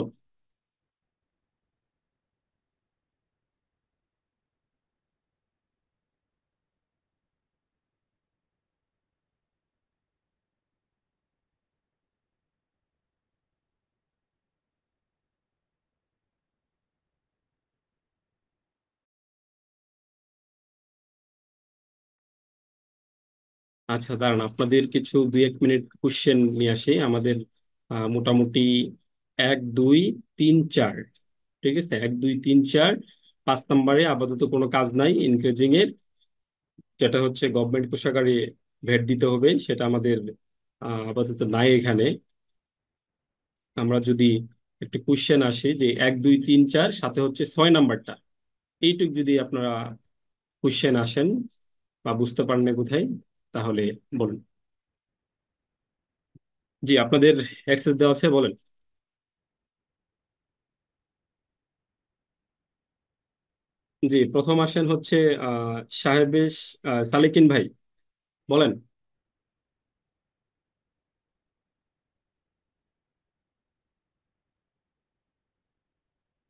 Speaker 1: আচ্ছা দাঁড়ান, আপনাদের কিছু 2-1 মিনিট কোশ্চেন নিয়ে আসি আমাদের। মোটামুটি 1 2 3 4, ঠিক আছে, 1 2 3 4, 5 নম্বরে আপাতত কোনো কাজ নাই ইনক্রিজিং এর, যেটা হচ্ছে গভর্নমেন্ট কোষাগারে ভ্যাট দিতে হবে, সেটা আমাদের আপাতত নাই এখানে। আমরা যদি একটু কোশ্চেন আসি যে 1 2 3 4 সাথে হচ্ছে 6 নাম্বারটা, এইটুক যদি আপনারা কোশ্চেন আসেন বা বুঝতে পারেন না কোথায়, তাহলে বলুন। জি, আপনাদের অ্যাক্সেস দেওয়া আছে, বলেন। জি, প্রথম আসেন হচ্ছে সাহেবেশ সালেকিন ভাই, বলেন।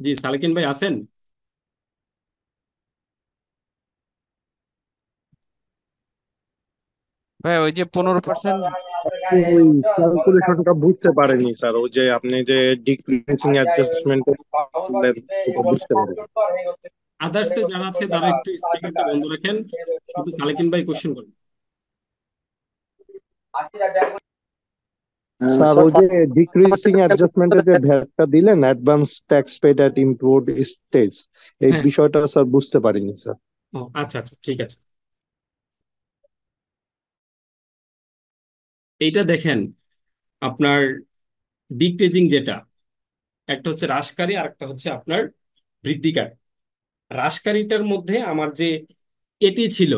Speaker 1: জি, সালেকিন ভাই আছেন?
Speaker 2: ভাই ওই যে 15%।
Speaker 3: ওই ক্যালকুলেশনটা বুঝতে পারেনি স্যার, ওই যে আপনি যে ডিক্রিজিং অ্যাডজাস্টমেন্ট বললেন, এটা বুঝতে পারেন।
Speaker 1: আদার্সে যারা আছে তারা একটু স্পিকারটা বন্ধ রাখেন, শুধু সালেকিন ভাই কোশ্চেন করেন।
Speaker 3: স্যার ওই যে ডিক্রিজিং অ্যাডজাস্টমেন্টে যে ভ্যাটটা দিলেন, advance tax paid at import stage, এই
Speaker 1: হ্যাঁ।
Speaker 3: বিষয়টা স্যার বুঝতে পারিনি স্যার।
Speaker 1: ও আচ্ছা আচ্ছা, ঠিক আছে। এইটা দেখেন, আপনার ডিক্রিজিং যেটা, একটা হচ্ছে হ্রাসকারী আর একটা হচ্ছে আপনার বৃদ্ধিকারী। হ্রাসকারীটার মধ্যে আমার যে এটি ছিল,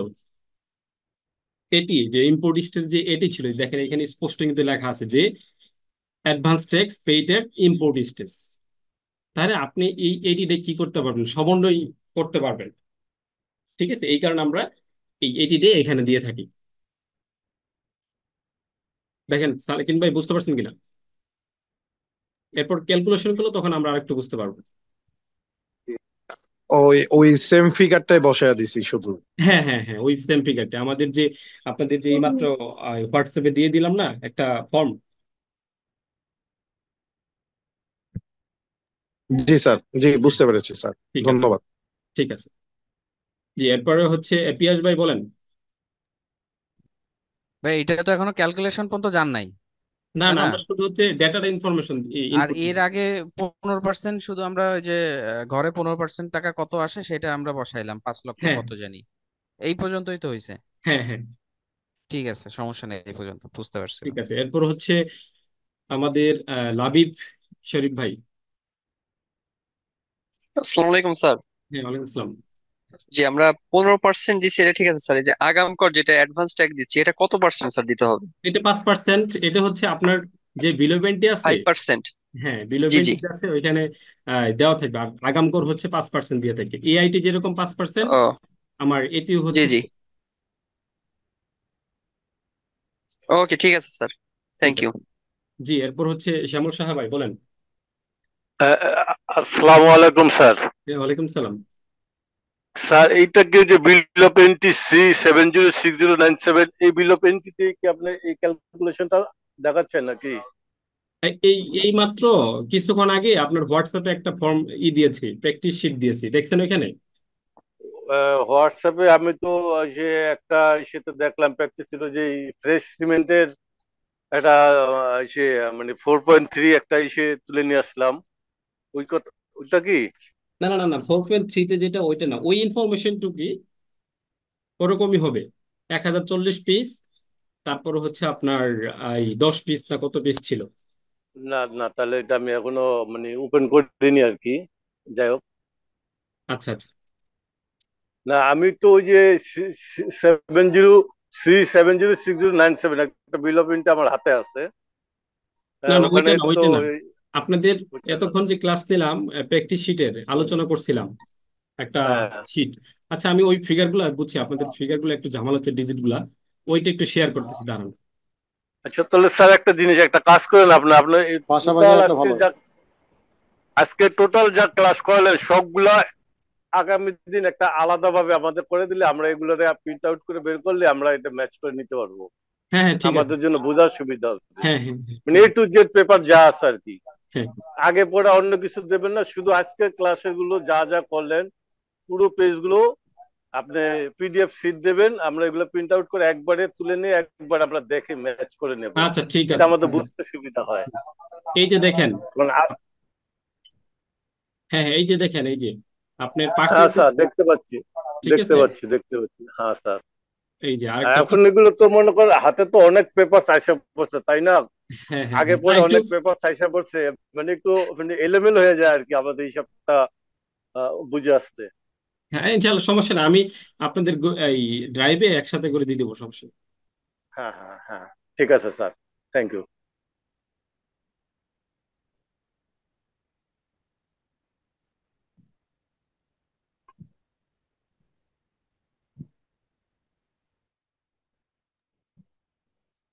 Speaker 1: এটি যে ইম্পোর্ট যে এটি ছিল, দেখেন এখানে স্পষ্ট কিন্তু লেখা আছে যে advance tax paid at import stage. তাহলে আপনি এই এটিটা কি করতে পারবেন, সমন্বয় করতে পারবেন। ঠিক আছে, এই কারণে আমরা এই এটিটা এখানে দিয়ে থাকি। দেখেন সালেকিন ভাই, বুঝতে পারছেন কিনা? এরপর ক্যালকুলেশন করলে তখন আমরা আরেকটু বুঝতে পারবো।
Speaker 3: ওই ওই সেম ফিগারটাই বসায় দিছি শুধু।
Speaker 1: হ্যাঁ হ্যাঁ হ্যাঁ, ওই সেম ফিগারটা আমাদের যে, আপনাদের যে এইমাত্র হোয়াটসঅ্যাপে দিয়ে দিলাম না একটা ফর্ম।
Speaker 3: জি স্যার, জি বুঝতে পেরেছি স্যার।
Speaker 1: ঠিক আছে,
Speaker 3: ধন্যবাদ।
Speaker 1: ঠিক আছে। জি, এরপরে হচ্ছে পিয়াস ভাই, বলেন।
Speaker 2: ভাই এটা তো এখনো ক্যালকুলেশন পর্যন্ত যান নাই,
Speaker 1: না
Speaker 2: তাই
Speaker 1: না,
Speaker 2: না?
Speaker 1: আমরা শুধু হচ্ছে ডেটার ইনফরমেশন
Speaker 2: আর
Speaker 1: ইনপুট।
Speaker 2: এর আগে 15% শুধু আমরা ওই যে ঘরে 15% টাকা কত আসে সেটা আমরা বসাইলাম, 5 লক্ষ
Speaker 1: হ্যাঁ
Speaker 2: কত জানি। এই পর্যন্তই তো হয়েছে।
Speaker 1: হ্যাঁ হ্যাঁ,
Speaker 2: ঠিক আছে, সমস্যা নেই, এই পর্যন্ত বুঝতে
Speaker 1: ঠিক
Speaker 2: পারছিলাম।
Speaker 1: আছে। এরপর হচ্ছে আমাদের লাবিব শরীফ ভাই।
Speaker 4: আসসালামু আলাইকুম স্যার।
Speaker 1: হ্যাঁ, ওয়ালাইকুম আসসালাম।
Speaker 4: জি, আমরা 15% দিচ্ছি, এটা ঠিক আছে স্যার। এই যে আগাম কর যেটা অ্যাডভান্স ট্যাক্স দিচ্ছি, এটা কত পার্সেন্ট স্যার দিতে হবে?
Speaker 1: এটা 5%, এটা হচ্ছে আপনার যে বিলো পেন্টি আছে।
Speaker 4: 5%?
Speaker 1: হ্যাঁ, বিলো
Speaker 4: জি জি।
Speaker 1: পেন্টি আছে ওইখানে দেওয়া থাকবে। আর আগাম কর হচ্ছে 5% দিয়ে থাকে, এআইটি যেরকম 5%,
Speaker 4: ও,
Speaker 1: আমার এটি
Speaker 4: জি
Speaker 1: হচ্ছে।
Speaker 4: জি। ওকে, ঠিক আছে স্যার।
Speaker 1: ঠিক
Speaker 4: থ্যাংক ইউ।
Speaker 1: আছে। জি, এরপর হচ্ছে শ্যামল সাহা ভাই, বলেন।
Speaker 5: আসসালামু আলাইকুম স্যার।
Speaker 1: হ্যাঁ, ওয়ালাইকুম সালাম।
Speaker 5: স্যার এইটা কি যে বিল অফ এন্ট্রি C706097, এই বিল অফ এন্ট্রিতে কি আপনি এই ক্যালকুলেশনটা দেখাচ্ছেন নাকি?
Speaker 1: এই এই মাত্র কিছুক্ষণ আগে আপনার হোয়াটসঅ্যাপে একটা ফর্ম দিয়েছি, প্র্যাকটিস শিট দিয়েছি, দেখছেন ওইখানে?
Speaker 5: হোয়াটসঅ্যাপে আমি তো যে একটা সেটা দেখলাম, প্র্যাকটিস ছিল যে ফ্রেশ সিমেন্টের একটা সে মানে 4.3 একটা ইসে তুলে নিয়ে আসলাম। ওই কথা, ওইটা কি?
Speaker 1: না না না না, 4.3-তে যেটা, ওইটা না, ওই ইনফরমেশনটুকুই ওরকমই হবে। 1040 পিস, তারপর হচ্ছে আপনার এই 10 পিস না কত পিস ছিল।
Speaker 5: না না, তাহলে এটা আমি এখনো মানে ওপেন করিনি আর কি। যাই হোক,
Speaker 1: আচ্ছা আচ্ছা।
Speaker 5: না আমি তো ওই যে 70C706097 একটা বিল অফ ইন্ট আমার হাতে আছে।
Speaker 1: না
Speaker 5: হ্যাঁ,
Speaker 1: না,
Speaker 5: ওখানে
Speaker 1: ওইটা না,
Speaker 5: তো
Speaker 1: ওইটা না। আপনাদের
Speaker 5: ওইটা না।
Speaker 1: এতক্ষণ যে ক্লাস নিলাম, প্র্যাকটিস শিটের
Speaker 5: হুম,
Speaker 1: আলোচনা করছিলাম একটা
Speaker 5: হ্যাঁ
Speaker 1: শিট, আচ্ছা, আমি ওই ফিগার গুলা বুঝছি, আপনাদের ফিগার গুলো একটু ঝামেলা হচ্ছে, ডিজিট গুলা ওইটা একটু শেয়ার করতেছি, দাঁড়ান।
Speaker 5: আচ্ছা তাহলে স্যার একটা জিনিস, একটা কাজ করেন আপনার আপনার
Speaker 3: পাশাপাশি
Speaker 5: টোটাল
Speaker 3: একটা ভালো।
Speaker 5: আজকে টোটাল যা ক্লাস করালেন সবগুলা আগামী দিন একটা আলাদা ভাবে আমাদের করে দিলে আমরা এগুলোতে প্রিন্ট আউট করে বের করলে আমরা এটা ম্যাচ করে নিতে পারবো,
Speaker 1: হ্যাঁ হ্যাঁ, ঠিক আছে।
Speaker 5: আমাদের জন্য বোঝার সুবিধা হবে।
Speaker 1: হ্যাঁ হ্যাঁ হ্যাঁ,
Speaker 5: মানে
Speaker 1: ঠিক
Speaker 5: এ
Speaker 1: আছে।
Speaker 5: টু জেড পেপার যা আছে আর কি,
Speaker 1: হ্যাঁ
Speaker 5: আগে পরে অন্য কিছু দেবেন না, শুধু আজকের ক্লাসের গুলো যা যা করলেন পুরো পেজ গুলো আপনি পিডিএফ শীট দেবেন, আমরা এগুলো প্রিন্ট আউট করে একবারে তুলে নিয়ে একবার আমরা দেখে ম্যাচ করে নেব,
Speaker 1: আচ্ছা, ঠিক
Speaker 5: এটা
Speaker 1: আছে,
Speaker 5: আমাদের
Speaker 1: ঠিক আছে।
Speaker 5: বুঝতে সুবিধা হয়।
Speaker 1: এই যে দেখেন,
Speaker 5: মানে
Speaker 1: হ্যাঁ হ্যাঁ, এই যে দেখেন, এই যে আপনার
Speaker 5: হ্যাঁ
Speaker 1: পার্সেস,
Speaker 5: স্যার দেখতে পাচ্ছি,
Speaker 1: ঠিক
Speaker 5: দেখতে
Speaker 1: আছে।
Speaker 5: পাচ্ছি, দেখতে পাচ্ছি, হ্যাঁ স্যার।
Speaker 1: এই যে আরেকটা হচ্ছে,
Speaker 5: এখন এগুলো তো মনে করেন হাতে তো অনেক পেপার চাইসা পড়ছে তাই না,
Speaker 1: হ্যাঁ হ্যাঁ
Speaker 5: আগে
Speaker 1: হ্যাঁ,
Speaker 5: পরে
Speaker 1: একটু,
Speaker 5: অনেক পেপার চাইসা পড়ছে, মানে একটু মানে এলোমেলো হয়ে যায় আর কি আমাদের হিসাবটা বুঝে আসতে।
Speaker 1: হ্যাঁ ইনশাল্লাহ, সমস্যা না, আমি আপনাদের এই ড্রাইভে একসাথে করে দিয়ে দেবো, সমস্যা নেই।
Speaker 5: হ্যাঁ হ্যাঁ হ্যাঁ, ঠিক আছে স্যার, থ্যাংক ইউ।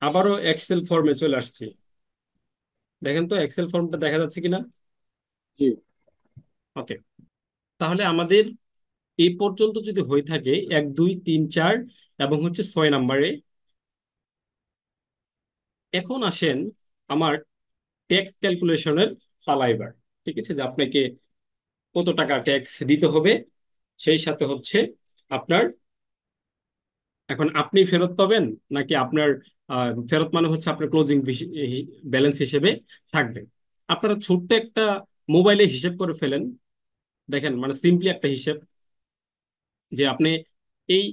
Speaker 1: আবারও এক্সেল ফর্মে চলে আসছি, দেখেন তো এক্সেল ফর্মটা দেখা যাচ্ছে কিনা।
Speaker 3: জি।
Speaker 1: ওকে, তাহলে আমাদের এই পর্যন্ত যদি হয়ে থাকে 1 2 3 4 এবং হচ্ছে 6 নম্বরে, এখন আসেন আমার ট্যাক্স ক্যালকুলেশনের পালা এবার। ঠিক আছে, যে আপনাকে কত টাকা ট্যাক্স দিতে হবে, সেই সাথে হচ্ছে আপনার, এখন আপনি ফেরত পাবেন নাকি আপনার ফেরত মানে হচ্ছে আপনার ক্লোজিং ব্যালেন্স হিসেবে থাকবে। আপনারা ছোট্ট একটা মোবাইলে হিসেব করে ফেলেন, দেখেন মানে সিম্পলি একটা হিসেব, যে আপনি এই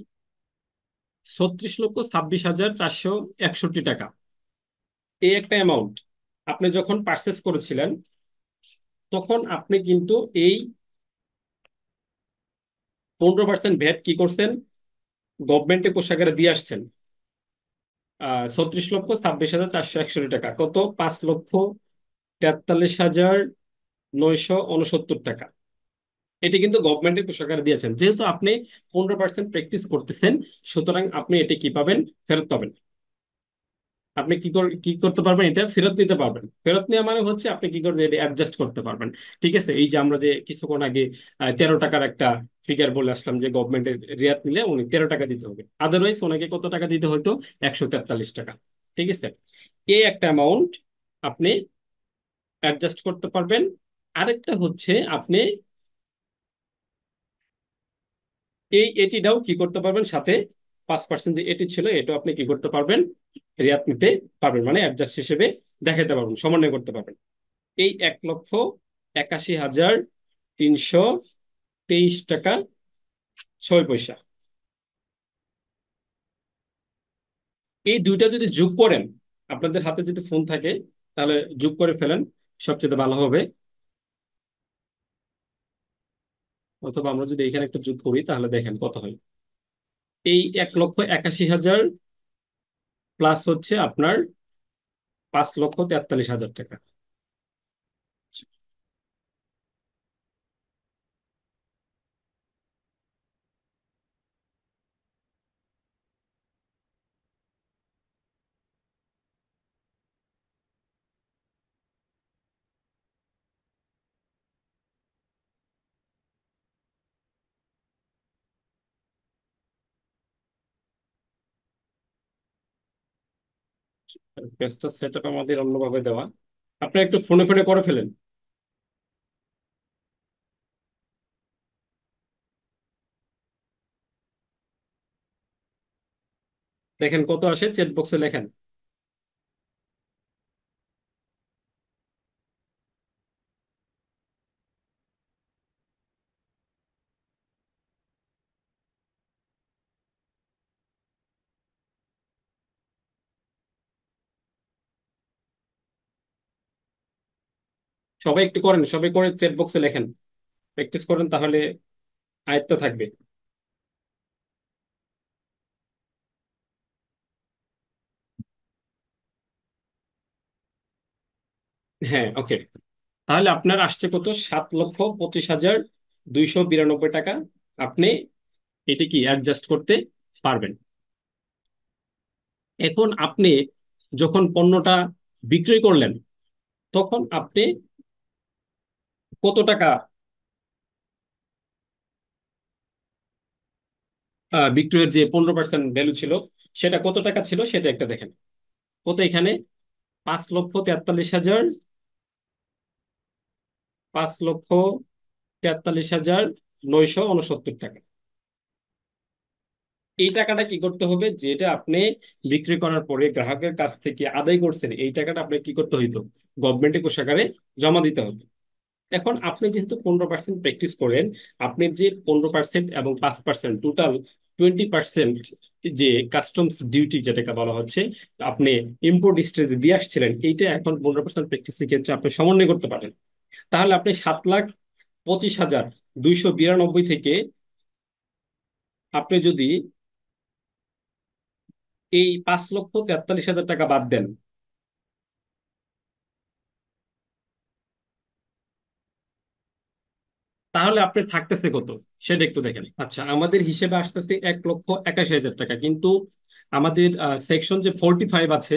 Speaker 1: 36,26,461 টাকা, এই একটা অ্যামাউন্ট আপনি যখন পারচেস করেছিলেন, তখন আপনি কিন্তু এই 15% ভ্যাট কি করছেন, গভর্নমেন্টে কোষাগারে দিয়ে আসছেন। 36,26,461 টাকা কত, 5,43,969 টাকা। এটি কিন্তু গভর্নমেন্টের কোষাগারে দিয়েছেন, যেহেতু আপনি 15% প্র্যাকটিস করতেছেন, সুতরাং আপনি এটি কি পাবেন, ফেরত পাবেন। আপনি কি করতে পারবেন, এটা ফেরত নিতে পারবেন। ফেরত নেওয়া মানে হচ্ছে আপনি কি করবেন, এটা অ্যাডজাস্ট করতে পারবেন। ঠিক আছে, এই যে আমরা যে কিছুক্ষণ আগে 13 টাকার একটা ফিগার বলে আসলাম, যে গভর্নমেন্টের রিয়াত নিলে উনি 13 টাকা দিতে হবে, আদারওয়াইজ ওনাকে কত টাকা দিতে হতো, 143 টাকা। ঠিক আছে, এই একটা অ্যামাউন্ট আপনি অ্যাডজাস্ট করতে পারবেন। আরেকটা হচ্ছে আপনি এটিটাও কি করতে পারবেন, সাথে 5% যে এটি ছিল, এটাও আপনি কি করতে পারবেন, রিয়াত নিতে পারবেন, মানে অ্যাডজাস্ট হিসেবে দেখাতে পারবেন, সমন্বয় করতে পারবেন। এই 1,81,323 টাকা 6 পয়সা, এই দুইটা যদি যোগ করেন, আপনাদের হাতে যদি ফোন থাকে তাহলে যোগ করে ফেলেন, সবচেয়ে ভালো হবে। অথবা আমরা যদি এখানে একটা যোগ করি তাহলে দেখেন কত হয়। এই 1,81,000 প্লাস হচ্ছে আপনার 5,43,000 টাকা। পেজটা সেট আপ আমাদের অন্যভাবে দেওয়া, আপনি একটু ফোনে ফোনে করে ফেলেন। দেখেন কত আসে, চ্যাট বক্সে লেখেন। সবাই একটু করেন, সবাই করে চ্যাট বক্সে লেখেন, প্র্যাকটিস করেন, তাহলে আয়ত্ত থাকবে। হ্যাঁ, ওকে, তাহলে আপনার আসছে কত, 7,25,292 টাকা আপনি এটা কি অ্যাডজাস্ট করতে পারবেন। এখন আপনি যখন পণ্যটা বিক্রয় করলেন তখন আপনি কত টাকা বিক্রয়ের যে 15% ভ্যালু ছিল সেটা কত টাকা ছিল সেটা একটা দেখেন। কত এখানে 5,43,000, 5,43,969 টাকা। এই টাকাটা কি করতে হবে, যেটা আপনি বিক্রি করার পরে গ্রাহকের কাছ থেকে আদায় করছেন, এই টাকাটা আপনি কি করতে হইতো, গভর্নমেন্টের কোষাগারে জমা দিতে হবে। এখন আপনি যেহেতু 15% প্র্যাকটিস করেন, আপনি যে 15% এবং 5% টোটাল 20% যে কাস্টমস ডিউটি যেটাকে বলা হচ্ছে, আপনি ইম্পোর্ট স্টেজে দিয়ে আসছিলেন, এইটা এখন 15% প্র্যাকটিসের ক্ষেত্রে আপনি সমন্বয় করতে পারেন। তাহলে আপনি 7,25,292 থেকে আপনি যদি এই 5,43,000 টাকা বাদ দেন, তাহলে আপনার থাকতেছে কত সেটা একটু দেখেন। আচ্ছা, আমাদের হিসেবে আসতেছে 1,81,000 টাকা, কিন্তু আমাদের সেকশন যে 45 আছে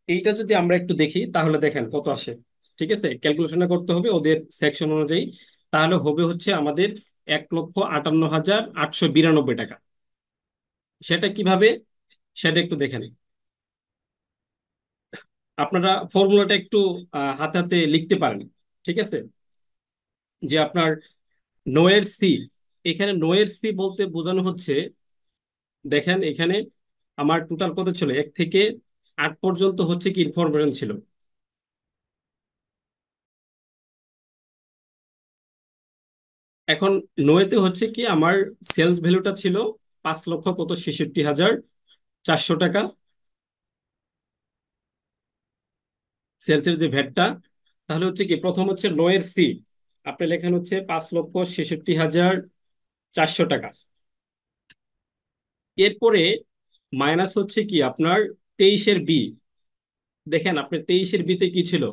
Speaker 1: এইটা যদি আমরা একটু দেখি তাহলে দেখেন কত আসে। ঠিক আছে, ক্যালকুলেশনটা করতে হবে ওদের সেকশন অনুযায়ী। তাহলে হবে হচ্ছে আমাদের 1,58,892 টাকা। সেটা কিভাবে, সেটা একটু দেখেন। আপনারা ফর্মুলাটা একটু হাতে হাতে লিখতে পারেন। ঠিক আছে, যে আপনার নোয়ের সি, এখানে নোয়ের সি বলতে বোঝানো হচ্ছে, দেখেন এখানে আমার টোটাল কত ছিল, 1 থেকে 8 পর্যন্ত হচ্ছে কি ইনফরমেশন ছিল। এখন নোয়েতে হচ্ছে কি আমার সেলস ভ্যালুটা ছিল 5,66,400 টাকা, সেলসের যে ভ্যাটটা। তাহলে হচ্ছে কি প্রথম হচ্ছে নোয়ের সি, আপনি লেখেন হচ্ছে 5,66,400 টাকা। এরপরে মাইনাস হচ্ছে কি আপনার 23-এর বি, দেখেন আপনি 23-এর বিতে কি ছিল,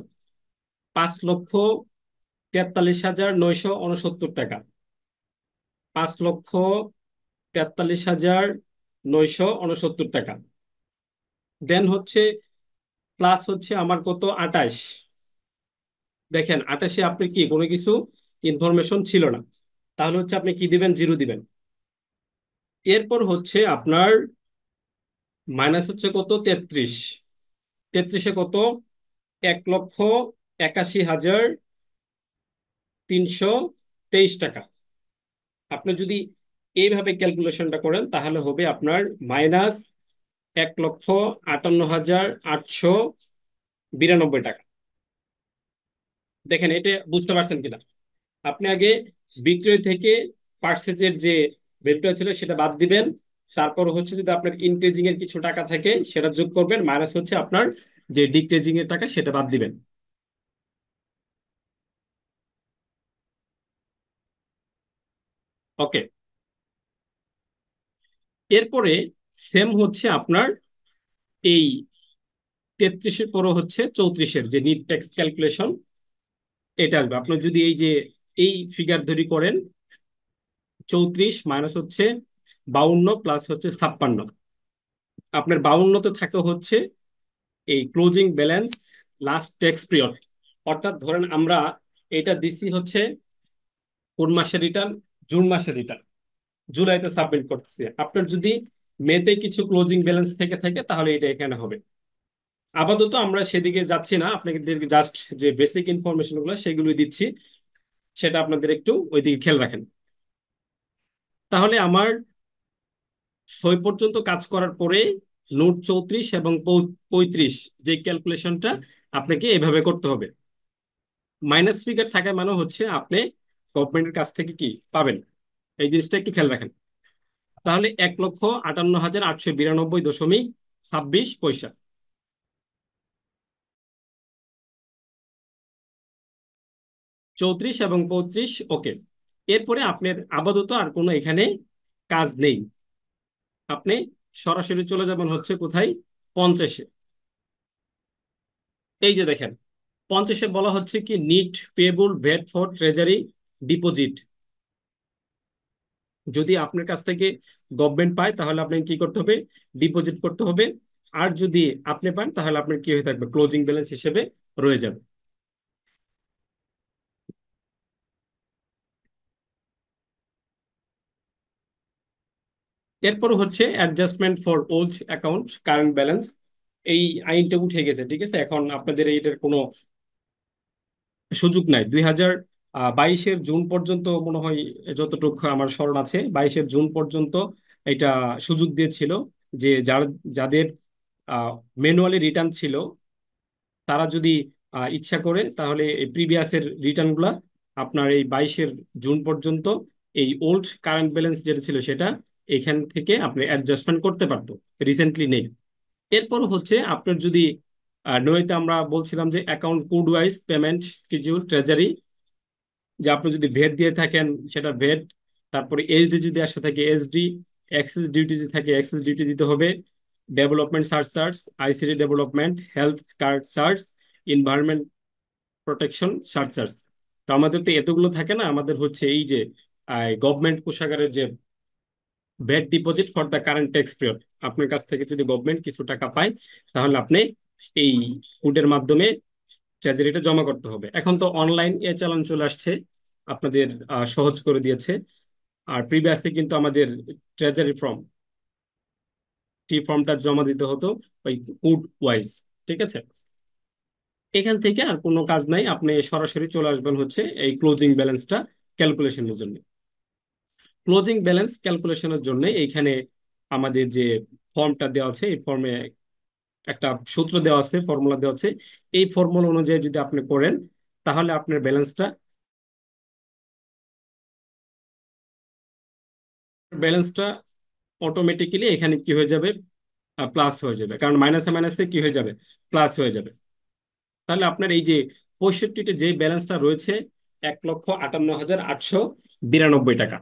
Speaker 1: 5,43,969 টাকা, 5,43,969 টাকা। দেন হচ্ছে প্লাস হচ্ছে আমার কত, 28। দেখেন 28-এ আপনি কি কোনো কিছু ইনফরমেশন ছিল না, তাহলে হচ্ছে আপনি কি দিবেন, জিরো দিবেন। এরপর হচ্ছে আপনার মাইনাস হচ্ছে কত, 33। 33-এ কত, 1,81,323 টাকা। আপনি যদি এইভাবে ক্যালকুলেশনটা করেন তাহলে হবে আপনার মাইনাস 1,58,892 টাকা। দেখেন এটা বুঝতে পারছেন কিনা। আপনি আগে বিক্রয় থেকে পার্সেজের যে ভ্যালুটা ছিল সেটা বাদ দিবেন, তারপর হচ্ছে যদি আপনার ইনক্রিজিং এর কিছু টাকা থাকে সেটা যোগ করবেন, মাইনাস হচ্ছে আপনার যে ডিক্রিজিং এর টাকা সেটা বাদ দিবেন। ওকে, এরপরে সেম হচ্ছে আপনার এই 33-এর পরও হচ্ছে 34-এর যে নিট ট্যাক্স ক্যালকুলেশন, এটা আসবে। আপনি যদি এই যে এই ফিগার ধরি করেন, 34 মাইনাস হচ্ছে 52 প্লাস হচ্ছে 56, আপনার 52-তে থাকে হচ্ছে এই closing balance last tax period. অর্থাৎ ধরেন আমরা এটা দিছি হচ্ছে কোন মাসের রিটার্ন, জুন মাসের রিটার্ন, জুলাইতে সাবমিট করতেছি। আপনার যদি মেতে কিছু ক্লোজিং ব্যালেন্স থেকে থাকে তাহলে এটা এখানে হবে। আপাতত আমরা সেদিকে যাচ্ছি না, আপনাদেরকে জাস্ট যে বেসিক ইনফরমেশন গুলো সেগুলোই দিচ্ছি, সেটা আপনাদের একটু ওইদিকে খেয়াল রাখেন। তাহলে আমার 6 পর্যন্ত কাজ করার পরে নোট 34 এবং 35 যে ক্যালকুলেশনটা আপনাকে এভাবে করতে হবে। মাইনাস ফিগার থাকা মানে হচ্ছে আপনি গভর্নমেন্টের কাছ থেকে কি পাবেন, এই জিনিসটা একটু খেয়াল রাখেন। তাহলে 1,58,892.26 পয়সা। 34 এবং 35, ওকে। এরপরে আপনার আপাতত আর কোনো এখানে কাজ নেই, আপনি সরাসরি চলে যাবেন হচ্ছে কোথায়, 50-এ। এই যে দেখেন 50-এ বলা হচ্ছে কি net payable VAT for treasury deposit. যদি আপনার কাছ থেকে গভর্নমেন্ট পায় তাহলে আপনাকে কি করতে হবে? ডিপোজিট করতে হবে। আর যদি আপনি পান তাহলে আপনার কি হয়ে থাকবে? ক্লোজিং ব্যালেন্স হিসেবে রয়ে যাবে। এরপর হচ্ছে adjustment for old account current balance. এই আইনটা উঠে গেছে, ঠিক আছে? এখন আপনাদের এইটার কোনো সুযোগ নাই। 2022-এর জুন পর্যন্ত মনে হয়, যতটুকু আমার স্মরণ আছে, 22-এর জুন পর্যন্ত এটা সুযোগ দিয়েছিল যে যাদের ম্যানুয়ালি রিটার্ন ছিল তারা যদি ইচ্ছা করে তাহলে এই প্রিভিয়াসের রিটার্ন গুলা আপনার এই 22-এর জুন পর্যন্ত এই ওল্ড কারেন্ট ব্যালেন্স যেটা ছিল সেটা এখান থেকে আপনি অ্যাডজাস্টমেন্ট করতে পারতো। রিসেন্টলি নেই। এরপর হচ্ছে আপনার যদি নয়তো আমরা বলছিলাম যে account code wise payment schedule treasury, যে আপনি যদি ভেট দিয়ে থাকেন সেটা ভেট, তারপরে এসডি যদি আসে থাকে এসডি, এক্সেস ডিউটি যদি থাকে এক্সেস ডিউটি দিতে হবে, development search, ICT development, health card search, environment protection search. তো আমাদের তো এতগুলো থাকে না, আমাদের হচ্ছে এই যে গভর্নমেন্ট কোষাগারের যে VAT deposit for the current tax period, আপনার কাছ থেকে যদি গভর্নমেন্ট কিছু টাকা পায় তাহলে আপনি এই কোডের মাধ্যমে ট্রেজারিটা জমা করতে হবে। এখন তো অনলাইন এ চালান চলে আসছে, আপনাদের সহজ করে দিয়েছে। আর প্রিভিয়াসলি কিন্তু আমাদের ট্রেজারি ফর্মটা জমা দিতে হতো ওই কোড ওয়াইজ, ঠিক আছে? এখান থেকে আর কোনো কাজ নাই, আপনি সরাসরি চলে আসবেন হচ্ছে এই ক্লোজিং ব্যালেন্সটা ক্যালকুলেশনের জন্য। ক্লোজিং ব্যালেন্স ক্যালকুলেশনের জন্য এইখানে আমাদের যে ফর্মটা দেওয়া আছে এই ফর্মে একটা সূত্র দেওয়া আছে, ফর্মুলা দেওয়া আছে। এই ফর্মুলা অনুযায়ী যদি আপনি করেন তাহলে আপনার ব্যালেন্সটা অটোমেটিক্যালি এখানে কি হয়ে যাবে? প্লাস হয়ে যাবে, কারণ মাইনাসে মাইনাসে কি হয়ে যাবে? প্লাস হয়ে যাবে। তাহলে আপনার এই যে 65-তে যে ব্যালেন্সটা রয়েছে 1,58,892 টাকা,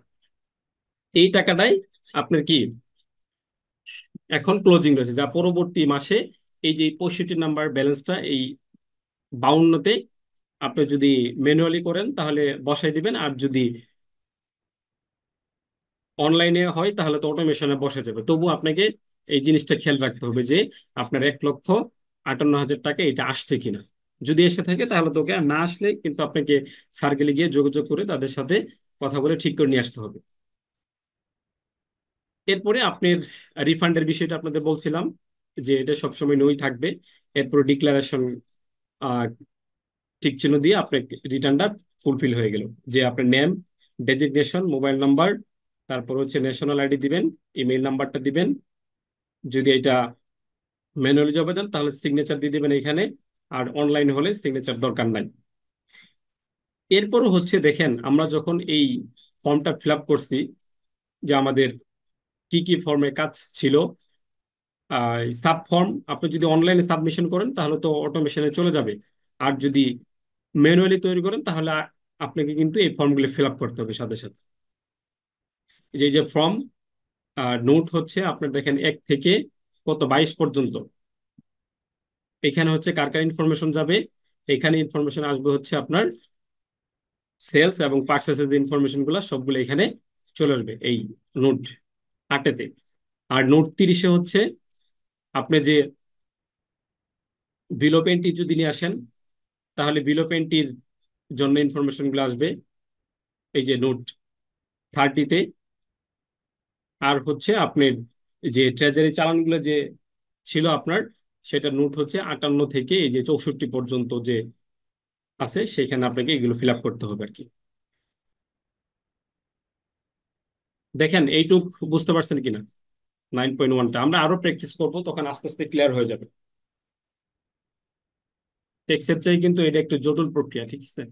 Speaker 1: এই টাকাটাই আপনার কি এখন ক্লোজিং রয়েছে, যা পরবর্তী মাসে এই যে 65 নাম্বার ব্যালেন্সটা এই 52-তে আপনি যদি ম্যানুয়ালি করেন তাহলে বসাই দিবেন, আর যদি অনলাইনে হয় তাহলে তো অটোমেশনে বসে যাবে। তবু আপনাকে এই জিনিসটা খেয়াল রাখতে হবে যে আপনার 1,58,000 টাকা এটা আসছে কিনা। যদি এসে থাকে তাহলে তোকে, আর না আসলে কিন্তু আপনাকে সার্কেলে গিয়ে যোগাযোগ করে তাদের সাথে কথা বলে ঠিক করে নিয়ে আসতে হবে। এরপরে আপনার রিফান্ডের বিষয়টা আপনাদের বলছিলাম যে এটা সবসময় নই থাকবে। এরপরে ডিক্লারেশন টিক চিহ্ন দিয়ে আপনার রিটার্নটা ফুলফিল হয়ে গেল, যে আপনার নেম, ডেজিগনেশন, মোবাইল নাম্বার, তারপর হচ্ছে ন্যাশনাল আইডি দিবেন, ইমেইল নাম্বারটা দিবেন। যদি এটা ম্যানুয়ালি জমা দেন তাহলে সিগনেচার দিয়ে দিবেন এখানে, আর অনলাইন হলে সিগনেচার দরকার নাই। এরপরও হচ্ছে দেখেন, আমরা যখন এই ফর্মটা ফিল আপ করছি, যে আমাদের কি কি ফর্মে কাজ ছিল। সাব ফর্ম আপনি যদি অনলাইনে সাবমিশন করেন তাহলে তো অটোমেশনে চলে যাবে, আর যদি ম্যানুয়ালি তৈরি করেন তাহলে আপনাকে কিন্তু এই ফর্মগুলো ফিল আপ করতে হবে সাথে সাথে। এই যে ফর্ম নোট হচ্ছে আপনার দেখেন 1 থেকে কত 22 পর্যন্ত, এখানে হচ্ছে কার কার ইনফরমেশন যাবে। এখানে ইনফরমেশন আসবে হচ্ছে আপনার সেলস এবং পার্চেসের যে ইনফরমেশন গুলো সবগুলো এখানে চলে আসবে এই নোট 8-তে। আর নোট 30-এ হচ্ছে আপনি যে বিলো পেন্টি যদি নিয়ে আসেন তাহলে বিলো পেন্টির জন্য ইনফরমেশন গুলো আসবে এই যে নোট 30-তে। আর হচ্ছে আপনার যে ট্রেজারি চালানগুলো যে ছিল আপনার, সেটা নোট হচ্ছে 58 থেকে এই যে 64 পর্যন্ত যে আছে সেখানে আপনাকে এগুলো ফিল আপ করতে হবে আর কি। দেখেন এইটুক বুঝতে পারছেন কিনা? 9.1টা আমরা আরো প্র্যাকটিস করব, তখন আস্তে আস্তে ক্লিয়ার হয়ে যাবে। টেক্সের চাই কিন্তু এটা একটু জটিল প্রক্রিয়া, ঠিক আছে?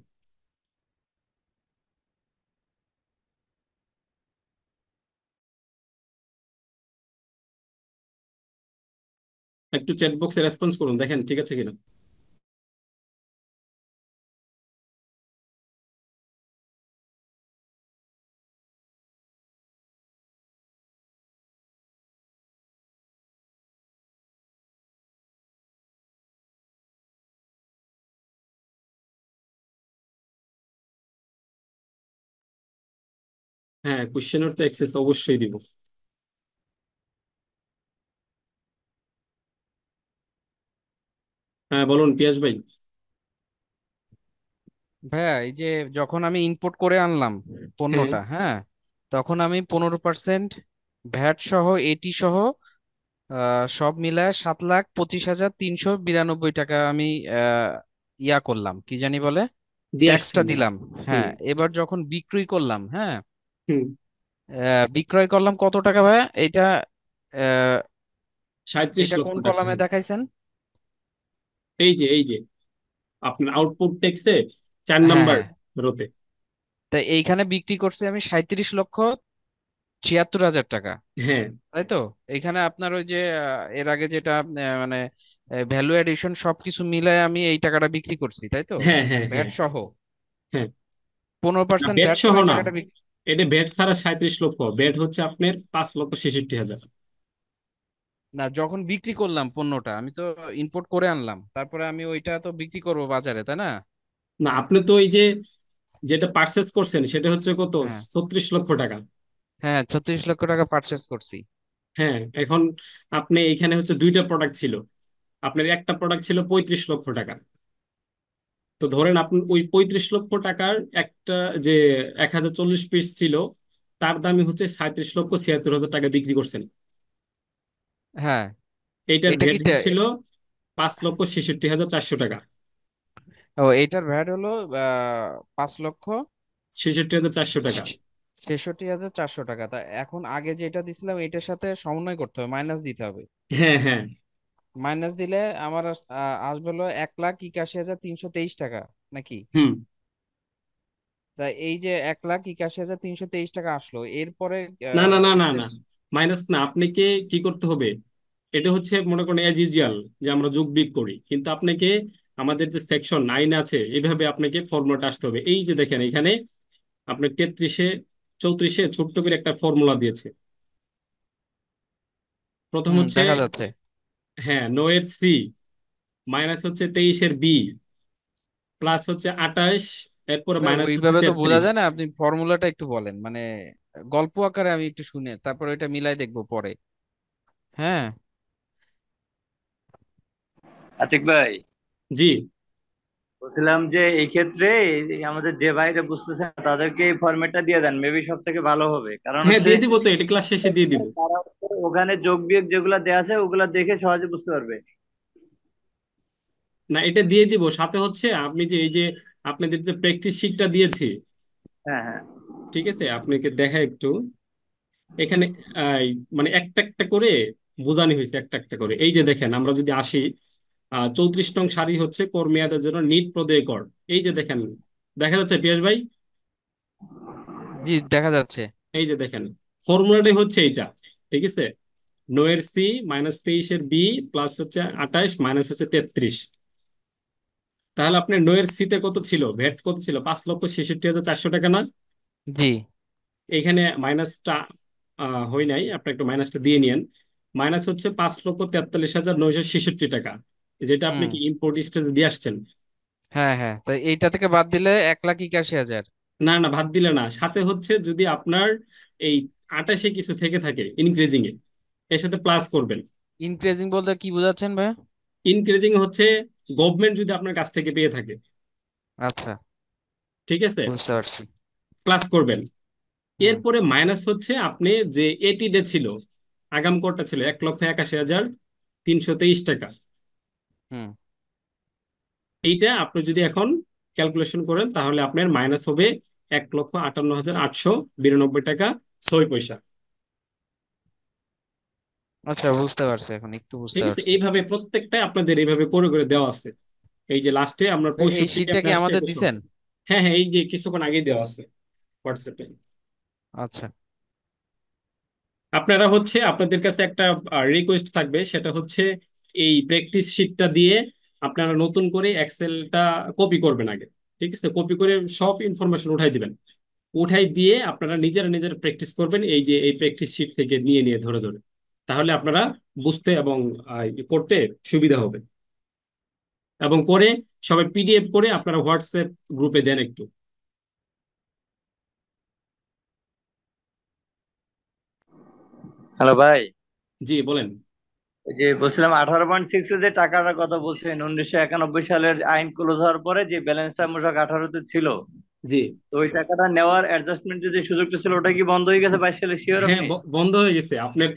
Speaker 1: একটু চ্যাট বক্সে রেসপন্স করুন, দেখেন ঠিক আছে কিনা। হ্যাঁ, কোশ্চেনের তো অ্যাক্সেস অবশ্যই দিব। হ্যাঁ, বলুন পিয়াস ভাই।
Speaker 2: ভাইয়া এই যে যখন আমি ইম্পোর্ট করে আনলাম
Speaker 1: হ্যাঁ,
Speaker 2: পণ্যটা, হ্যাঁ, তখন আমি 15% ভ্যাট সহ এটি সহ সব মিলায় 7,25,392 টাকা আমি আহ, ইয়া করলাম, কি জানি বলে,
Speaker 1: দিয়ে
Speaker 2: ট্যাক্সটা
Speaker 1: আসছেন।
Speaker 2: দিলাম।
Speaker 1: হুম।
Speaker 2: হ্যাঁ, এবার যখন বিক্রি করলাম, হ্যাঁ,
Speaker 1: হুম।
Speaker 2: বিক্রয় করলাম কত টাকা ভাইয়া এটা? আহ,
Speaker 1: 37
Speaker 2: এটা
Speaker 1: লক্ষ
Speaker 2: কোন
Speaker 1: টাকা
Speaker 2: কলামে
Speaker 1: হ্যাঁ।
Speaker 2: দেখাইছেন?
Speaker 1: এই যে আপনার আউটপুট ট্যাক্সে 4
Speaker 2: হ্যাঁ
Speaker 1: নাম্বার
Speaker 2: হ্যাঁ,
Speaker 1: রোতে।
Speaker 2: তা এইখানে বিক্রি করছি আমি 37,76,000 টাকা,
Speaker 1: হ্যাঁ,
Speaker 2: তাই তো? এখানে আপনার ওই যে এর আগে যেটা মানে ভ্যালু এডিশন সবকিছু মিলায় আমি এই টাকাটা বিক্রি করছি, তাই তো?
Speaker 1: হ্যাঁ, হ্যাঁ,
Speaker 2: ভ্যাট
Speaker 1: হ্যাঁ,
Speaker 2: সহ
Speaker 1: হ্যাঁ।
Speaker 2: পনেরো
Speaker 1: না,
Speaker 2: পার্সেন্ট
Speaker 1: ব্যাট
Speaker 2: ভ্যাট সহ
Speaker 1: সহ
Speaker 2: এই
Speaker 1: না,
Speaker 2: টাকাটা
Speaker 1: এটা ব্যাট ছাড়া 37 লক্ষ, ব্যাট হচ্ছে আপনার 5,66,000।
Speaker 2: না, যখন বিক্রি করলাম পণ্যটা আমি তো ইম্পোর্ট করে আনলাম, তারপরে আমি ওইটা তো বিক্রি করবো বাজারে, তাই না?
Speaker 1: না, আপনি তো এই যে যেটা পারচেস করছেন সেটা হচ্ছে কত,
Speaker 2: হ্যাঁ
Speaker 1: 36 লক্ষ টাকা।
Speaker 2: হ্যাঁ, 36 লক্ষ টাকা পারচেস করছি।
Speaker 1: হ্যাঁ, এখন আপনি এখানে হচ্ছে দুইটা প্রোডাক্ট ছিল, আপনার একটা প্রোডাক্ট ছিল 35 লক্ষ টাকা। তো ধরেন আপনি ওই 35 লক্ষ টাকার একটা যে 1,040 পিস ছিল, তার দামই হচ্ছে 37,76,000 টাকা বিক্রি করছেন।
Speaker 2: হ্যাঁ,
Speaker 1: এইটার
Speaker 2: এটা
Speaker 1: ভ্যাট
Speaker 2: কি
Speaker 1: ছিল 5,66,400 টাকা।
Speaker 2: ও, এইটার ভ্যাট হলো 5,00,000
Speaker 1: 66,400 টাকা।
Speaker 2: 66,400 টাকা। তা এখন আগে যেটা দিছিলাম এটার সাথে সমন্বয় করতে হবে, মাইনাস দিতে হবে।
Speaker 1: হ্যাঁ, হ্যাঁ।
Speaker 2: মাইনাস দিলে আমার আসবে হলো 1,81,323 টাকা, নাকি?
Speaker 1: হুম।
Speaker 2: তা এই যে 1,81,323 টাকা আসলো, এরপরে
Speaker 1: না, না, না, না, না,
Speaker 2: শেষ।
Speaker 1: মাইনাস না, আপনাকে কি করতে হবে, এটা হচ্ছে মনে করেন অ্যাজ ইউজুয়াল যে আমরা যোগ বিয়োগ করি, কিন্তু আপনাকে আমাদের যে সেকশন 9 আছে এইভাবে আপনাকে ফর্মুলাটা আসতে হবে। এই যে দেখেন এখানে আপনার 33-34 ছোট্ট করে একটা ফর্মুলা দিয়েছে। প্রথম হচ্ছে,
Speaker 2: দেখা যাচ্ছে।
Speaker 1: হ্যাঁ, 9 এর সি মাইনাস হচ্ছে 23 এর বি প্লাস হচ্ছে 28, এরপরে
Speaker 2: ভাই
Speaker 1: মাইনাস হচ্ছে
Speaker 2: ওইভাবে তো বোঝা
Speaker 1: 33।
Speaker 2: যায় না, আপনি ফর্মুলাটা একটু বলেন, মানে গল্প আকারে আমি একটু শুনে তারপর ওইটা মিলাই দেখবো পরে। হ্যাঁ।
Speaker 6: আতিক ভাই,
Speaker 1: জি।
Speaker 6: বলছিলাম যে এই ক্ষেত্রে এই আমাদের যে ভাইরা বুঝতেছে না তাদেরকে এই ফরম্যাটটা দিয়ে দেন, মেবি সব থেকে ভালো হবে। কারণ
Speaker 1: হ্যাঁ,
Speaker 6: হচ্ছে
Speaker 1: দিয়ে দিব তো, এটা ক্লাস শেষে দিয়ে দিব।
Speaker 6: তারা হচ্ছে ওখানে যোগ বিয়োগ যেগুলা দেয়া আছে ওগুলা দেখে সহজে বুঝতে পারবে।
Speaker 1: না, এটা দিয়ে দিব, সাথে হচ্ছে আপনি যে এই যে আপনাদের যে প্র্যাকটিস শিটটা দিয়েছি,
Speaker 6: হ্যাঁ হ্যাঁ।
Speaker 1: ঠিক আছে, আপনাকে দেখা একটু এখানে আহ, মানে একটা একটা করে বোঝানো হয়েছে, একটা একটা করে। এই যে দেখেন আমরা যদি আসি 34 নং সারি হচ্ছে কর মেয়াদের জন্য নিট প্রদেয় কর। এই যে দেখেন, দেখা যাচ্ছে পিয়াস ভাই?
Speaker 2: জি, দেখা যাচ্ছে।
Speaker 1: এই যে দেখেন ফর্মুলাটাই হচ্ছে এইটা, ঠিক আছে। 9 এর সি মাইনাস 23 এর বি প্লাস হচ্ছে 28 মাইনাস হচ্ছে 33। তাহলে আপনার 9 এর সিতে কত ছিল, ভ্যাট কত ছিল, 5,66,400 টাকা না?
Speaker 2: জি।
Speaker 1: এখানে মাইনাসটা হয় নাই, আপনি একটু মাইনাসটা দিয়ে নিয়েন। মাইনাস হচ্ছে 5,43,966 টাকা, যেটা আপনি
Speaker 2: হুম।
Speaker 1: কি ইম্পোর্ট স্টেজে দিয়ে আসছেন।
Speaker 2: হ্যাঁ হ্যাঁ, তো এইটা থেকে বাদ দিলে 1,81,000।
Speaker 1: না, না, ভাত দিলে না, সাথে হচ্ছে যদি আপনার এই 28-এ কিছু থেকে থাকে ইনক্রিজিং এ, এর সাথে প্লাস করবেন।
Speaker 2: ইনক্রিজিং বলতে কি বোঝাচ্ছেন ভাই?
Speaker 1: ইনক্রিজিং হচ্ছে গভর্নমেন্ট যদি আপনার কাছ থেকে পেয়ে থাকে,
Speaker 2: আচ্ছা,
Speaker 1: ঠিক আছে,
Speaker 2: বুঝতে পারছি।
Speaker 1: প্লাস করবেন।
Speaker 2: হুম
Speaker 1: এরপরে মাইনাস হচ্ছে আপনি যে এটি ডে ছিল, আগাম করটা ছিল 1,81,323 টাকা।
Speaker 2: হুম।
Speaker 1: এইটা আপনি যদি এখন ক্যালকুলেশন করেন তাহলে আপনার মাইনাস হবে 1,58,892 টাকা 6 পয়সা।
Speaker 2: আচ্ছা, বুঝতে পারছি, এখন একটু বুঝতে
Speaker 1: ঠিক আছে,
Speaker 2: পারছি।
Speaker 1: এইভাবে প্রত্যেকটা আপনাদের এইভাবে করে করে দেওয়া আছে। এই যে লাস্টে আমরা
Speaker 2: ভাই, এই
Speaker 1: 65
Speaker 2: শীটটা
Speaker 1: আপনি
Speaker 2: কি
Speaker 1: আসছে
Speaker 2: আমাদের
Speaker 1: 100।
Speaker 2: দিছেন?
Speaker 1: হ্যাঁ, হ্যাঁ, এই যে কিছুক্ষণ আগে দেওয়া আছে হোয়াটসঅ্যাপে।
Speaker 2: আচ্ছা।
Speaker 1: আপনারা হচ্ছে আপনাদের কাছে একটা রিকোয়েস্ট থাকবে, সেটা হচ্ছে এই প্র্যাকটিস শিটটা দিয়ে আপনারা নতুন করে এক্সেলটা কপি করবেন আগে। ঠিক আছে, কপি করে সব ইনফরমেশন উঠাই দিবেন। উঠাই দিয়ে আপনারা নিজেরা নিজেরা প্র্যাকটিস করবেন, এই যে এই প্র্যাকটিস শিট থেকে নিয়ে নিয়ে ধরে ধরে। তাহলে আপনারা বুঝতে এবং করতে সুবিধা হবে। এবং করে সবাই পিডিএফ করে আপনারা হোয়াটসঅ্যাপ গ্রুপে দেন একটু।
Speaker 6: হ্যালো ভাই,
Speaker 1: জি বলেন।
Speaker 6: ওই যে বলছিলাম 18.6 যে টাকাটার কথা বলছেন, 1991 সালের আইন ক্লোজ হওয়ার পরে যে ব্যালেন্সটা মূসক 18-তে ছিল,
Speaker 1: জি,
Speaker 6: তো ওই টাকাটা নেওয়ার অ্যাডজাস্টমেন্টের যে সুযোগটা ছিল ওটা কি বন্ধ হয়ে গেছে 22 সালে, শিওর
Speaker 1: হ্যাঁ
Speaker 6: আপনি?
Speaker 1: বন্ধ হয়ে গেছে আপনার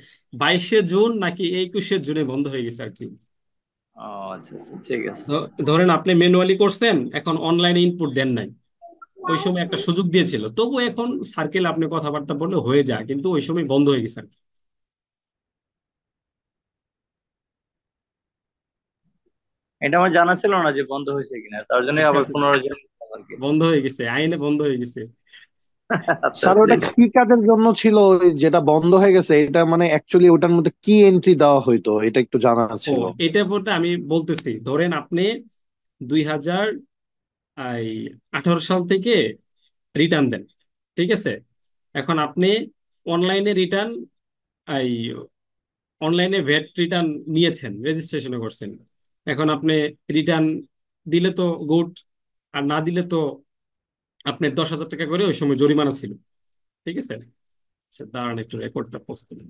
Speaker 1: 22শে জুন নাকি 21শে জুনে বন্ধ হয়ে গেছে আর কি।
Speaker 6: ও আচ্ছা আচ্ছা, ঠিক আছে।
Speaker 1: ধরেন আপনি ম্যানুয়ালি করছেন, এখন অনলাইনে ইনপুট দেন নাই, ওই সময় একটা সুযোগ দিয়েছিল, তবু এখন সার্কেল আপনি কথাবার্তা বললে হয়ে যায়, কিন্তু ওই সময় বন্ধ হয়ে গেছে আর কি।
Speaker 6: এটা আমার জানা ছিল না যে বন্ধ হয়েছে কিনা, তার জন্য
Speaker 1: আচ্ছা
Speaker 6: আবার
Speaker 1: আচ্ছা,
Speaker 6: পুনরায় জানলাম আর কি।
Speaker 1: বন্ধ হয়ে গেছে, আইনে বন্ধ হয়ে গেছে।
Speaker 6: আচ্ছা
Speaker 3: স্যার ওটা
Speaker 6: ঠিক আছে।
Speaker 3: কি কাজের জন্য ছিল, ওই যেটা বন্ধ হয়ে গেছে এটা মানে অ্যাকচুয়ালি ওটার মধ্যে কি এন্ট্রি দেওয়া হইতো এটা একটু জানা
Speaker 1: ও,
Speaker 3: ছিল।
Speaker 1: এটা বলতে আমি বলতেছি, ধরেন আপনি 2018 সাল থেকে রিটার্ন দেন, ঠিক আছে? এখন আপনি অনলাইনে রিটার্ন, এই অনলাইনে ভ্যাট রিটার্ন নিয়েছেন, রেজিস্ট্রেশনও করছেন। এখন আপনি রিটার্ন দিলে তো গুড, আর না দিলে তো আপনার 10,000 টাকা করে ওই সময় জরিমানা ছিল, ঠিক আছে? আচ্ছা দাঁড়ান একটু রেকর্ডটা পোস্ট করি।